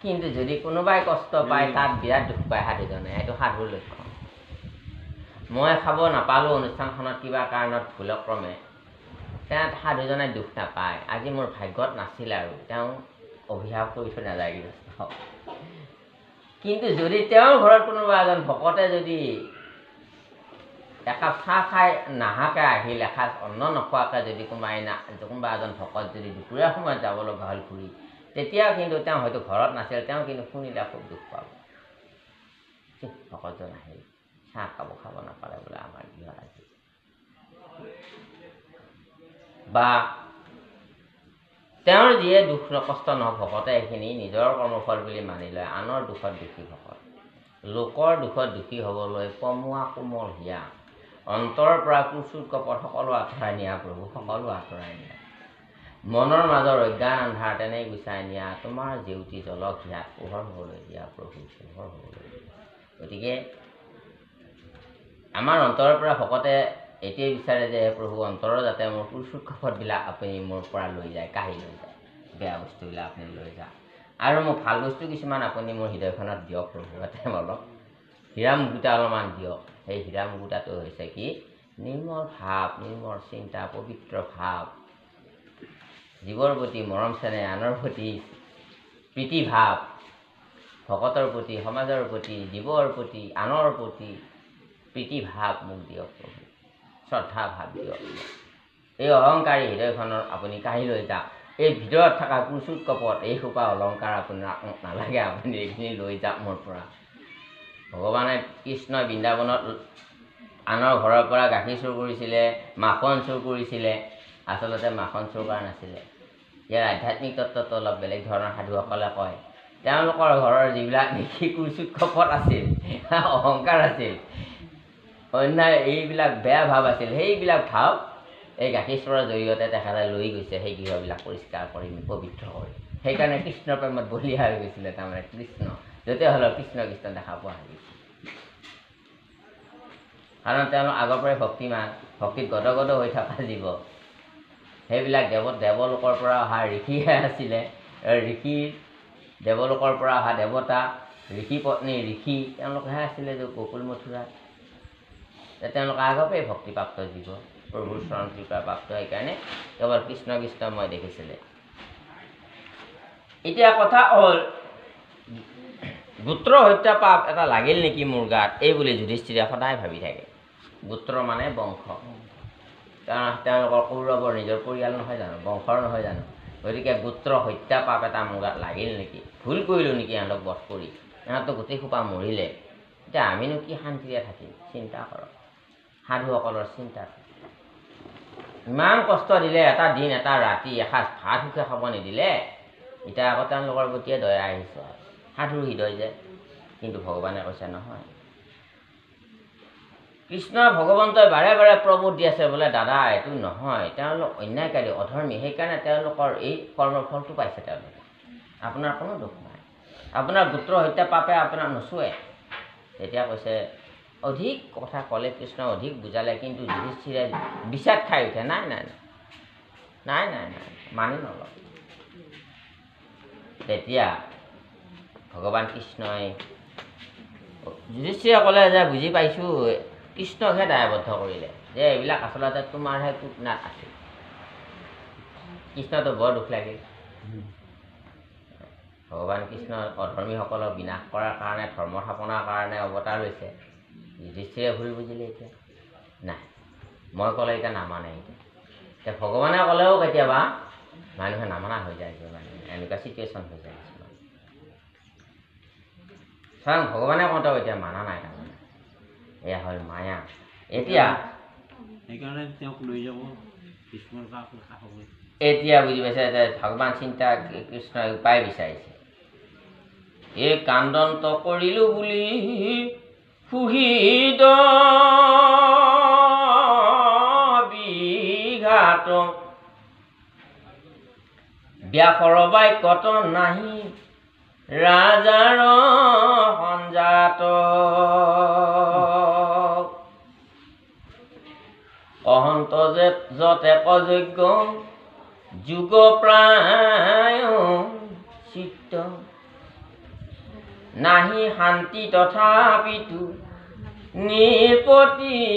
কিন্তু যদি কোনোবাই কষ্ট পায় তাত বিৰাট দুখ পায় সাধুজনে। এইটো সাধুৰ লক্ষণ। মই খাব নাপালোঁ অনুষ্ঠানখনত কিবা কাৰণত ভুলক্ৰমে, তেওঁ সাধুজনে দুখ নাপায়। আজি মোৰ ভাগ্যত নাছিল আৰু তেওঁ অভিশাপ কৰি থৈ নাযায় গৃহস্থ। কিন্তু যদি তেওঁৰ ঘৰত কোনোবা এজন ভকতে যদি একাপ চাহ খাই নাহাকে আহিল, এসাঁজ অন্ন নোখোৱাকৈ যদি কোনোবা এজন ভকত যদি দুপৰীয়া সময়ত যাব লগা হ'ল ঘূৰি, তেতিয়া কিন্তু তেওঁ হয়তো ঘৰত নাছিল, তেওঁ কিন্তু শুনিলে খুব দুখ পাব। ভকতজন আহিল, চাহ খাব নাপালে বোলে আমাৰ গৃহত আজি। বা তেওঁৰ যিয়ে দুখ কষ্ট নহওক, ভকতে এইখিনি নিজৰ কৰ্মফল বুলি মানি লয়। আনৰ দুখত দুখী ভকত, লোকৰ দুখত দুখী হ'বলৈ পমুৱা কোমল হিয়া, অন্তৰৰ পৰা কুচুৰ কপট সকলো আঁতৰাই নিয়া প্ৰভু, সকলো আঁতৰাই নিয়া। মনৰ মাজৰ অজ্ঞান আন্ধাৰ তেনেই গুচাই নিয়া, তোমাৰ জেউতি জলক হিয়াত পোহৰ হ'বলৈ দিয়া প্ৰভু, পোহৰ হ'বলৈ দিয়া। গতিকে আমাৰ অন্তৰৰ পৰা ভকতে এইটোৱে বিচাৰে যে প্ৰভু, অন্তৰৰ যাতে মোৰ কুচুৰ কপটবিলাক আপুনি মোৰ পৰা লৈ যায়, কাঢ়ি লৈ যায়, বেয়া বস্তুবিলাক আপুনি লৈ যায়, আৰু মোক ভাল বস্তু কিছুমান আপুনি মোৰ হৃদয়খনত দিয়ক প্ৰভু। ইয়াতে অলপ হীৰা মুকুতা অলপমান দিয়ক। সেই হীৰা মুকুতাটো হৈছে কি? নিৰ্মল ভাৱ, নিৰ্মল চিন্তা, পবিত্ৰ ভাৱ, জীৱৰ প্ৰতি মৰম চেনেহ, আনৰ প্ৰতি প্ৰীতি ভাৱ, ভকতৰ প্ৰতি, সমাজৰ প্ৰতি, জীৱৰ প্ৰতি, আনৰ প্ৰতি প্ৰীতি ভাৱ মোক দিয়ক প্ৰভু, শ্ৰদ্ধা ভাৱ দিয়ক। এই অহংকাৰী হৃদয়খনৰ আপুনি কাঢ়ি লৈ যাওক। এই ভিতৰত থকা কুচুট কপট এইসোপা অলংকাৰ আপোনাক নালাগে, আপুনি এইখিনি লৈ যাওক মোৰ পৰা। ভগৱানে কৃষ্ণই বৃন্দাবনত আনৰ ঘৰৰ পৰা গাখীৰ চুৰ কৰিছিলে, মাখন চুৰ কৰিছিলে। আচলতে মাখন চুৰ কৰা নাছিলে। ইয়াৰ আধ্যাত্মিক তত্ত্বটো অলপ বেলেগ ধৰণৰ সাধুসকলে কয়। তেওঁলোকৰ ঘৰৰ যিবিলাক দেখি কুচুট কপট আছিল, অহংকাৰ আছিল, অন্যায় এইবিলাক বেয়া ভাৱ আছিল, সেইবিলাক ভাৱ এই গাখীৰ চোৰৰ জৰিয়তে তেখেতে লৈ গৈছে সেই গৃহবিলাক পৰিষ্কাৰ কৰি, পবিত্ৰ কৰি। সেইকাৰণে কৃষ্ণ প্ৰেমত বলিয়া হৈ গৈছিলে। তাৰমানে কৃষ্ণ য'তে হ'লেও কৃষ্ণ কৃষ্ণ দেখা পোৱা হৈ গৈছিল, কাৰণ তেওঁলোক আগৰ পৰাই ভক্তিমান, ভক্তিত গদগদ হৈ থকা জীৱ। সেইবিলাক দেৱলোকৰ পৰা অহা ঋষিহে আছিলে। ঋষি, দেৱলোকৰ পৰা অহা দেৱতা, ঋষি পত্নী ঋষি, তেওঁলোকহে আছিলে যে গকুল মথুৰাত। তেওঁলোক আগৰ পৰাই ভক্তিপ্ৰাপ্ত জীৱ, প্ৰভুৰ চৰণ কৃপা প্ৰাপ্ত। সেইকাৰণে কেৱল কৃষ্ণ কৃষ্ণ মই দেখিছিলে। এতিয়া কথা হ'ল, গোত্ৰ হত্যা পাপ এটা লাগিল নেকি মোৰ গাত, এই বুলি যুধিষ্ঠিৰে সদায় ভাবি থাকে। গোত্ৰ মানে বংশ, কাৰণ তেওঁলোকৰ কৌৰৱৰ নিজৰ পৰিয়াল নহয় জানো, বংশৰ নহয় জানো। গতিকে গোত্ৰ হত্যা পাপ এটা মোৰ গাত লাগিল নেকি, ভুল কৰিলোঁ নেকি সিহঁতক বধ কৰি, সিহঁতক গোটেই সোপা মৰিলে, এতিয়া আমিনো কি শান্তিৰে থাকিম। চিন্তা কৰক সাধুসকলৰ চিন্তা। ইমান কষ্ট দিলে, এটা দিন এটা ৰাতি এসাঁজ ভাত সুখে খাব নিদিলে, এতিয়া আকৌ তেওঁলোকৰ প্ৰতিয়ে দয়া আহিছে। সাধুৰ হৃদয় যে। কিন্তু ভগৱানে কৈছে নহয়, কৃষ্ণ ভগৱন্তই বাৰে বাৰে প্ৰবোধ দি আছে বোলে, দাদা এইটো নহয়, তেওঁলোক অন্যায়কাৰী, অধৰ্মী, সেইকাৰণে তেওঁলোকৰ এই কৰ্মৰ ফলটো পাইছে তেওঁলোকে। আপোনাৰ কোনো দুখ নাই, আপোনাৰ গোত্ৰ হত্যা পাপে আপোনাক নচুৱে। তেতিয়া কৈছে, অধিক কথা ক'লে কৃষ্ণ, অধিক বুজালে, কিন্তু যুধিষ্ঠিৰে বিষাদ খাই উঠে। নাই নাই নাই নাই নাই মানি নলওঁ। তেতিয়া ভগৱান কৃষ্ণই যুধিষ্ঠিৰে ক'লে যে বুজি পাইছোঁ, কৃষ্ণকহে দায়বদ্ধ কৰিলে যে এইবিলাক আচলতে তোমাৰহে কুটনাট আছিল। কৃষ্ণটো বৰ দুখ লাগিল। ভগৱান কৃষ্ণ অধৰ্মীসকলক বিনাশ কৰাৰ কাৰণে, ধৰ্ম স্থাপনাৰ কাৰণে অৱতাৰ লৈছে। যুধিষ্ঠিৰে ভুল বুজিলে। এতিয়া নাই, মই ক'লে এতিয়া নামানে। এতিয়া ভগৱানে ক'লেও কেতিয়াবা মানুহে নামানা হৈ যায়, মানে এনেকুৱা চিটুৱেশ্যন হৈ যায় কিছুমান। স্বয়ং ভগৱানে কওঁতেও এতিয়া মানা নাই। তাৰমানে এয়া হ'ল মায়া। এতিয়া সেইকাৰণে তেওঁক লৈ যাব কৃষ্ণৰ কাষ হ'ব। এতিয়া বুজি পাইছে যে ভগৱান চিন্তা কৃষ্ণই উপায় বিচাৰিছে। এই কান্দন্ত কৰিলোঁ বুলি সুহৃদ বিঘাত, ব্যাসৰ বাক্যত নাহি ৰাজাৰ সঞ্জাত। অনন্ত যতে অযোগ্য যুগ প্ৰায় চিত্ত নাহি শান্তি তথাপিতো নিপতিৰ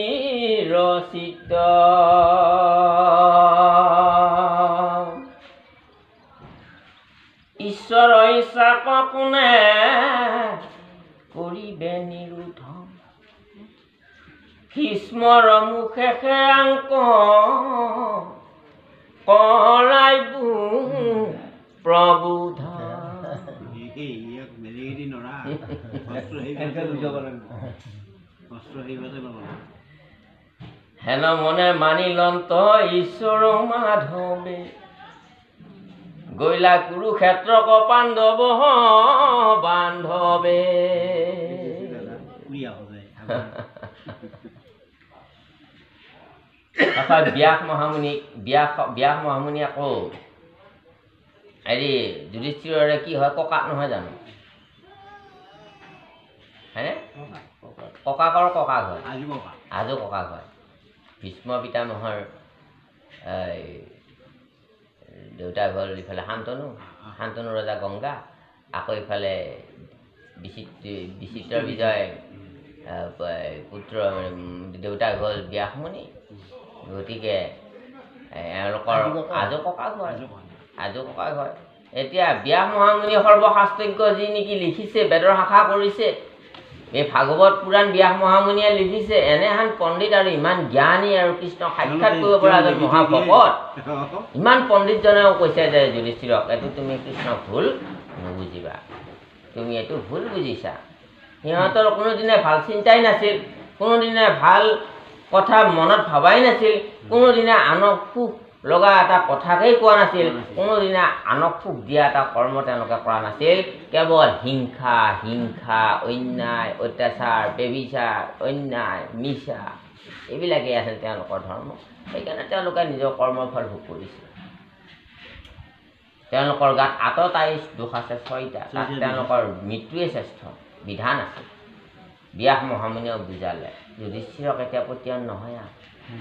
চিত্ত ঈশ্বৰ ইচ্ছাক কোনে কৰিবে নিৰোধ ভীষ্মৰ মুখে আংক কৰাইবো প্ৰবোধ হেন মনে মানিলন্ত ঈশ্বৰ মাধৱে গৈলা কুৰুক্ষেত্ৰক পাণ্ডৱ বান্ধৱে ব্যাস মহামুনি আকৌ হেৰি যুধিষ্ঠিৰৰে কি হয় ককাক নহয় জানো হয়নে ককাকৰ ককাক হয় আজু ককাক হয় ভীষ্ম পিতামহৰ দেউতাক হ'ল ইফালে শান্তনু ৰজা গংগা আকৌ ইফালে বিচিত্ৰ বিজয় পুত্ৰ দেউতাক হ'ল ব্যাসমুনি গতিকে এওঁলোকৰ আজু ককাক হয় এতিয়া ব্যাস মহামুনি সৰ্বশাস্ত্ৰজ্ঞ যি নেকি লিখিছে বেদৰ শাখা কৰিছে এই ভাগৱত পুৰাণ ব্যাস মহামুনিয়ে লিখিছে এনেহান পণ্ডিত আৰু ইমান জ্ঞানী আৰু কৃষ্ণক সাক্ষাৎ কৰিব পৰা এজন মহাভকত ইমান পণ্ডিতজনেও কৈছে যে যুধিষ্ঠিৰক এইটো তুমি কৃষ্ণক ভুল নুবুজিবা তুমি এইটো ভুল বুজিছা সিহঁতৰ কোনোদিনে ভাল চিন্তাই নাছিল কোনোদিনে ভাল কথা মনত ভবাই নাছিল কোনোদিনে আনক সুখ লগা এটা কথাকেই কোৱা নাছিল কোনোদিনে আনক সুখ দিয়া এটা কৰ্ম তেওঁলোকে কৰা নাছিল কেৱল হিংসা অন্যায় অত্যাচাৰ বেবিচাৰ অন্যায় মিছা এইবিলাকেই আছিল তেওঁলোকৰ ধৰ্ম সেইকাৰণে তেওঁলোকে নিজৰ কৰ্মৰ ফল ভোগ কৰিছিল তেওঁলোকৰ গাত আততাই দোষ আছে 6টা তাত তেওঁলোকৰ মৃত্যুৱে শ্ৰেষ্ঠ বিধান আছে ব্যাস মহামুনিয়ে বুজালে যুধিষ্ঠিৰক এতিয়া পতিয়ান নহয়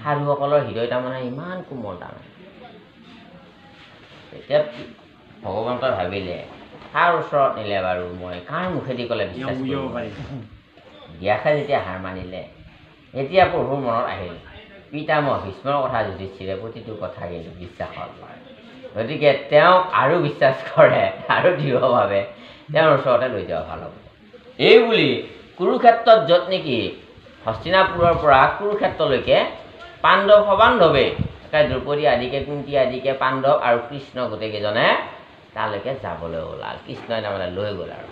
সাধুসকলৰ হৃদয় তাৰমানে ইমান কোমল তাৰমানে এতিয়া ভগৱন্তই ভাবিলে কাৰ ওচৰত নিলে বাৰু মই কাৰ মুখেদি ক'লে বিশ্বাস কৰিব পাৰিম ব্যাসে যেতিয়া হাৰ মানিলে এতিয়া প্ৰভুৰ মনত আহিল পিতামহ ভীষ্মৰ কথা যুধিষ্ঠিৰে প্ৰতিটো কথা কিন্তু বিশ্বাস হ'ল গতিকে তেওঁক আৰু বিশ্বাস কৰে আৰু দৃঢ়ভাৱে তেওঁৰ ওচৰতে লৈ যোৱা ভাল হ'ব এই বুলি কুৰুক্ষেত্ৰত য'ত নেকি হস্তিনাপুৰৰ পৰা কুৰুক্ষেত্ৰলৈকে পাণ্ডৱ সবান্ধৱে দ্ৰৌপদী আদিকে কুন্তি আদিকে পাণ্ডৱ আৰু কৃষ্ণ গোটেইকেইজনে তালৈকে যাবলৈ ওলাল কৃষ্ণই তাৰমানে লৈ গ'ল আৰু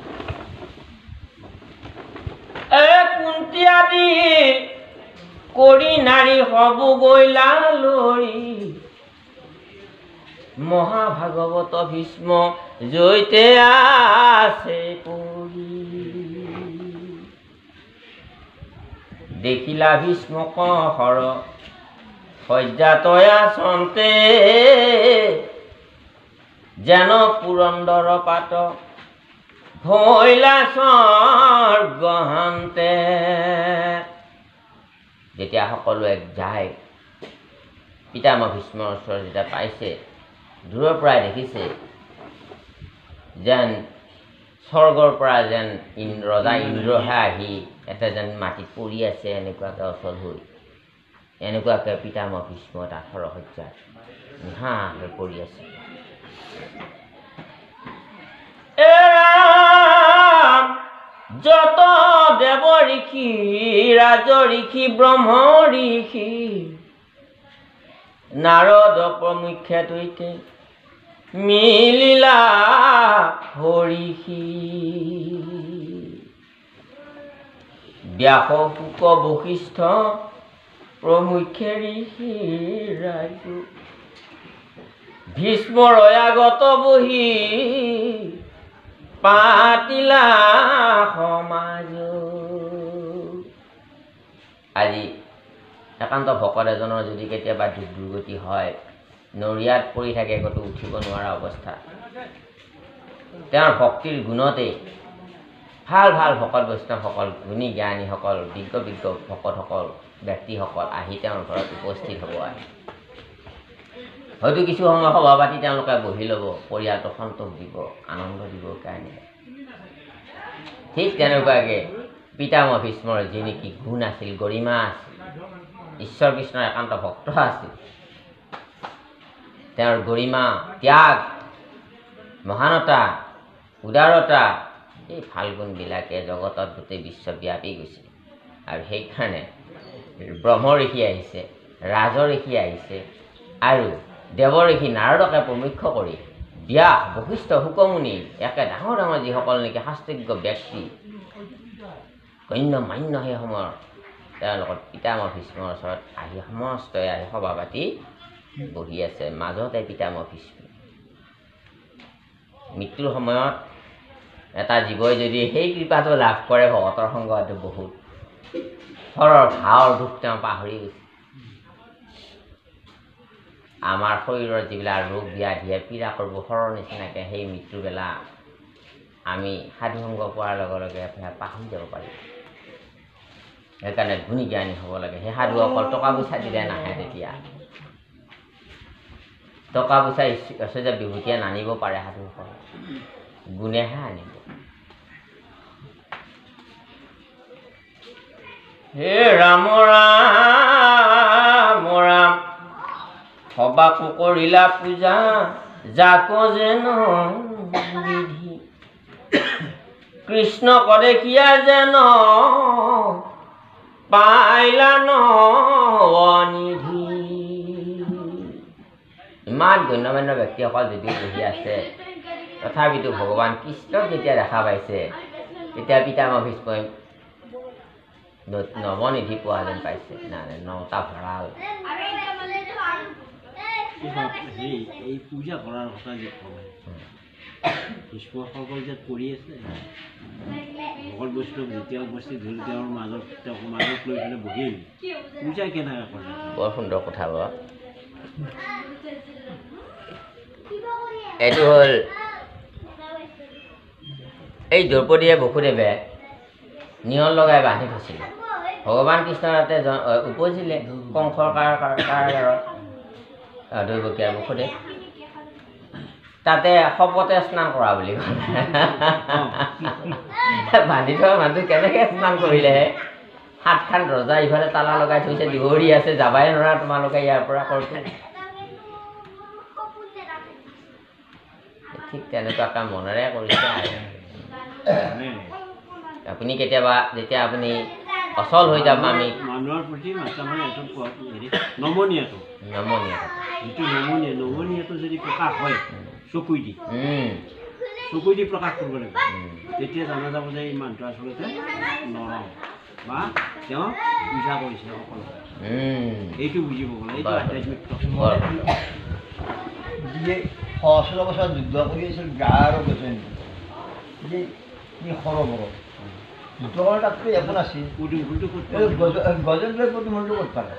কুন্তি আদি কৰি নাৰী হব গৈলা লৰি মহাভাগৱত ভীষ্ম জয়তে আছে পৰি দেখিলা ভীষ্মক হৰ শয্যাতয়া চন্তে যেন পুৰন্দৰ পাত ভৈলা স্বৰ্গহান্তে যেতিয়া সকলোৱে যায় পিতামহ ভীষ্মৰ ওচৰত যেতিয়া পাইছে দূৰৰ পৰাই দেখিছে যেন স্বৰ্গৰ পৰা যেন ৰজা ইন্দ্ৰহে আহি এটা যেন মাটিত পৰি আছে এনেকুৱাকৈ অচল হৈ এনেকুৱাকৈ পিতামহ ভীষ্ম তাত সৰসজ্যাত নিহা হৈ পৰি আছে যত দেৱ ঋষি ৰাজ ঋষি ব্ৰহ্ম ঋষি নাৰদ প্ৰমুখ্যে তৈতে মিলিলা হৰিষি ব্যাস শুক বশিষ্ঠ প্ৰমুখ্যে ঋষি ৰাজ ভীষ্মৰ আগত বহি পাতিলা সমাজ আজি একান্ত ভকত এজনৰ যদি কেতিয়াবা দুৰ্গতি হয় নৰিয়াত পৰি থাকে ক'তো উঠিব নোৱাৰা অৱস্থা তেওঁৰ ভক্তিৰ গুণতে ভাল ভাল ভকত বৈষ্ণৱসকল, গুণী জ্ঞানীসকল, বিজ্ঞ ভকতসকল, ব্যক্তিসকল আহি তেওঁৰ ঘৰত উপস্থিত হ'ব। আহি হয়তো কিছু সময় সভা পাতি তেওঁলোকে বহি ল'ব, পৰিয়ালটো সন্তোষ দিব, আনন্দ দিবৰ কাৰণে। ঠিক তেনেকুৱাকৈ পিতামহ ভীষ্মৰ যি নেকি গুণ আছিল, গৰিমা আছিল, ঈশ্বৰ কৃষ্ণৰ একান্ত ভক্ত আছিল, তেওঁৰ গৰিমা, ত্যাগ, মহানতা, উদাৰতা, এই ভাল গুণবিলাকে জগতত গোটেই বিশ্বব্যাপী গৈছে। আৰু সেইকাৰণে ব্ৰহ্ম ঋষি আহিছে, ৰাজ ঋষি আহিছে, আৰু দেৱ ঋষি নাৰদকে প্ৰমুখ্য কৰি ব্যাস, বশিষ্ঠ, শুকমুনি, একে ডাঙৰ ডাঙৰ যিসকল নেকি শাস্ত্ৰজ্ঞ ব্যক্তি, গণ্য মান্য সেই সময়ৰ, তেওঁলোকৰ পিতামহ ভীষ্মৰ ওচৰত আহি সমস্তই আহি সভা পাতি বহি আছে। মাজতে পিতামহ ভীষ্ম মৃত্যুৰ সময়ত এটা জীৱই যদি সেই কৃপাটো লাভ কৰে, ভকতৰ সংগটো বহুত সৰৰ ভাৱৰ দুখ তেওঁ পাহৰি গৈছে। আমাৰ শৰীৰৰ যিবিলাক ৰোগ ব্যাধিয়ে পীড়া কৰিব সৰৰ নিচিনাকৈ সেই মৃত্যুবেলা আমি সাধুসংগ পোৱাৰ লগে লগে পাহৰি যাব পাৰিম। সেইকাৰণে গুণী জ্ঞানী হ'ব লাগে। সেই সাধুসকল টকা পইচা দিলে নাহে। তেতিয়া টকা পইচা ঐশ্বৰ্য বিভূতিয়ে নানিব পাৰে, সাধুসকল গুণেহে আনিব। হে ৰাম ৰাম ৰাম, সবাকো কৰিলা পূজা, যাক যেন বিধি, কৃষ্ণ কৰে কিয়া যেন পাইলা নিধি। ইমান গণ্যমান্য ব্যক্তিসকল যদিও বহি আছে, তথাপিতো ভগৱান কৃষ্ণক যেতিয়া দেখা পাইছে, তেতিয়া পিতামহ ভীষ্মই নৱনিধি পোৱা যেন পাইছে। নটা ভঁৰাল। এই পূজা কৰাৰ কথা যে কয়, ভীষ্মসকল যে কৰি আছে, ভকত বৈষ্ণৱ যেতিয়া উপস্থিত হ'ল, তেওঁৰ মাজত লৈ পেলাই বহিল, পূজা কেনেকৈ কৰে? বৰ সুন্দৰ কথা বাৰু। এইটো হ'ল এই দ্ৰৌপদীয়ে বসুদেৱে নিয়ৰ লগাই বান্ধি থৈছিলে। ভগৱান কৃষ্ণৰ তাতে উপজিলে কংসৰ কাৰাগাৰত দৈৱকীয়া বসুদেৱ, তাতে শপতে স্নান কৰা বুলি ক'লে। বান্ধি থোৱা মানুহ কেনেকৈ স্নান কৰিলেহে? 7খান দৰ্জা ইফালে তালা লগাই থৈছে, দীঘৰী আছে, যাবাই নোৱাৰা তোমালোকে ইয়াৰ পৰা কৰতো। ঠিক তেনেকুৱাকৈ মনেৰে কৰিছে। আপুনি কেতিয়াবা যেতিয়া আপুনি অচল হৈ যাব, আমি মানুহৰ প্ৰতি নমনীয়তা যিটো নমনীয়তা যদি প্ৰকাশ হয় চকুই দি প্ৰকাশ কৰিব লাগিব, তেতিয়া জনা যাব যে এই মানুহটো আচলতে নৰম বা তেওঁ পূজা কৰিছে সকলো। এইটো বুজিব গ'লে এইটো আধ্যাত্মিক গতিকে সহস্ৰ বছৰ যুদ্ধ কৰি আছিল গাৰ গজেন যে ই সৰবৰ যুদ্ধ কৰাৰ তাতকৈ একো নাছিল। গজেন লৈ পদুমলটো ক'ত পালে?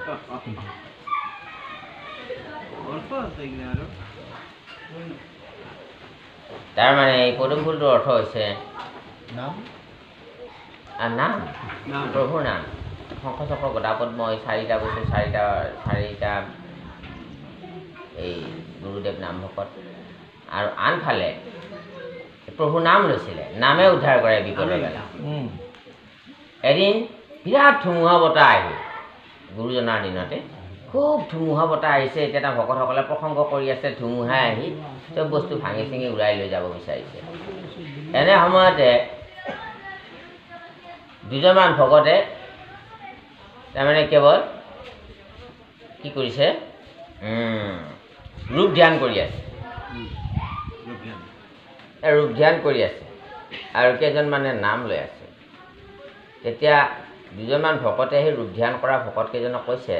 তাৰমানে এই পদুম ফুলটোৰ অৰ্থ হৈছে নাম, প্ৰভুৰ নাম। শংখ চক্ৰ গদা পদ্ম, এই 4টা বস্তু, চাৰিটা এই গুৰুদেৱ নাম ভকত। আৰু আনফালে প্ৰভু নাম লৈছিলে, নামে উদ্ধাৰ কৰে বিপদৰ বেলা। এদিন বিৰাট ধুমুহা বতাহ আহিল, গুৰুজনাৰ দিনতে খুব ধুমুহা বতাহ আহিছে। এতিয়া ভকতসকলে প্ৰসংগ কৰি আছে, ধুমুহাই আহি চব বস্তু ভাঙি চিঙি উৰাই লৈ যাব বিচাৰিছে। এনে সময়তে দুজনমান ভকতে তাৰমানে কেৱল কি কৰিছে, ৰূপ ধ্যান কৰি আছে। ৰূপ ধ্যান কৰি আছে আৰু কেইজনমানে নাম লৈ আছে। তেতিয়া দুজনমান ভকতে সেই ৰূপ ধ্যান কৰা ভকত কেইজনক কৈছে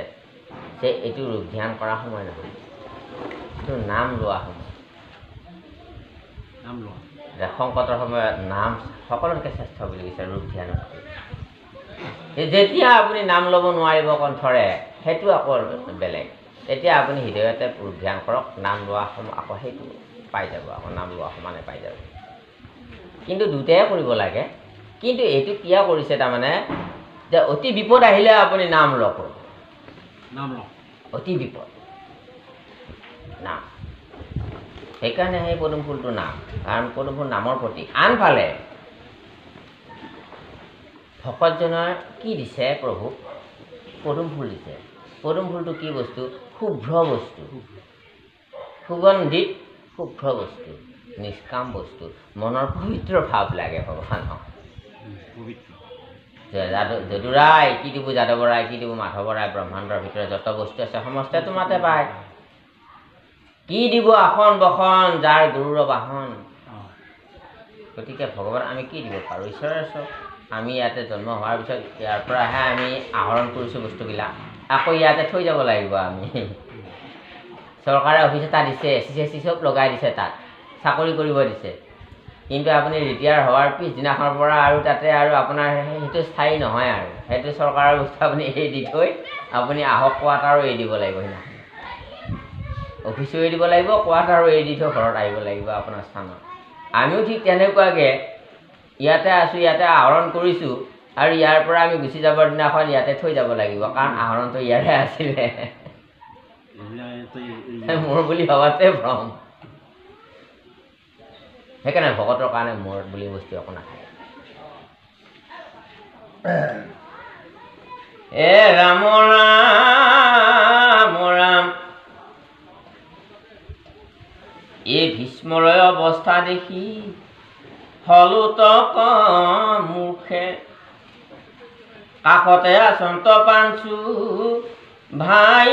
যে এইটো ৰূপ ধ্যান কৰা সময় নহয়, এইটো নাম লোৱা সময়। সংকটৰ সময়ত নাম সকলোতকৈ শ্ৰেষ্ঠ বুলি কৈছে ৰূপ ধ্যানত। যেতিয়া আপুনি নাম ল'ব নোৱাৰিব কণ্ঠৰে, সেইটো আকৌ বেলেগ। তেতিয়া আপুনি হৃদয়তে ৰূপ ধ্যান কৰক, নাম লোৱা সময় আকৌ সেইটো পাই যাব, আকৌ নাম লোৱা সমানে পাই যাব। কিন্তু দুটাই কৰিব লাগে। কিন্তু এইটো কিয় কৰিছে তাৰমানে যে অতি বিপদ আহিলে আপুনি নাম লওক, নাম লওক, অতি বিপদ নাম। সেইকাৰণে সেই পদুম ফুলটো নাম, কাৰণ পদুম ফুল নামৰ প্ৰতীক। আনফালে ভকতজনৰ কি দিছে প্ৰভু? পদুম ফুল দিছে। পদুম ফুলটো কি বস্তু? শুভ্ৰ বস্তু, সুগন্ধিত শুভ্ৰ বস্তু, নিষ্কাম বস্তু, মনৰ পবিত্ৰ ভাৱ লাগে ভগৱানক। পবিত্ৰ যদুৰাই কি দিব, যাদৱৰাই কি দিব, মাধৱৰাই ব্ৰহ্মাণ্ডৰ ভিতৰত যত বস্তু আছে সমস্তে তোমাতে পায়। কি দিব আসন বসন যাৰ গুৰুৰ বাহন। গতিকে ভগৱান আমি কি দিব পাৰোঁ? ঈশ্বৰৰ চব। আমি ইয়াতে জন্ম হোৱাৰ পিছত ইয়াৰ পৰাহে আমি আহৰণ কৰিছোঁ বস্তুবিলাক, আকৌ ইয়াতে থৈ যাব লাগিব আমি। চৰকাৰে অফিচ এটা দিছে, SC চব লগাই দিছে, তাত চাকৰি কৰিব দিছে, কিন্তু আপুনি ৰিটায়াৰ হোৱাৰ পিছদিনাখনৰ পৰা আৰু তাতে আৰু আপোনাৰ সেইটো স্থায়ী নহয় আৰু সেইটো চৰকাৰৰ বস্তু আপুনি এৰি দি থৈ আপুনি আহক কোৱাৰ্টাৰো এৰি দিব লাগিব, সেইদিনা অফিচো এৰি দিব লাগিব, কোৱাৰ্টাৰো এৰি দি থৈ ঘৰত আহিব লাগিব আপোনাৰ স্থানত। আমিও ঠিক তেনেকুৱাকৈ ইয়াতে আছোঁ, ইয়াতে আহৰণ কৰিছোঁ, আৰু ইয়াৰ পৰা আমি গুচি যাবৰ দিনাখন ইয়াতে থৈ যাব লাগিব, কাৰণ আহৰণটো ইয়াৰে আছিলে। মোৰ বুলি ভবাতে ভ্ৰম। সেইকাৰণে ভকতৰ কাৰণে মোৰ বুলি বস্তু একো নাথাকে। ৰাম ৰাম ৰাম। এই ভীষ্মৰয় অৱস্থা দেখি হলুতক মুখে, কাষতে আচন্ত পাঞ্চু ভাই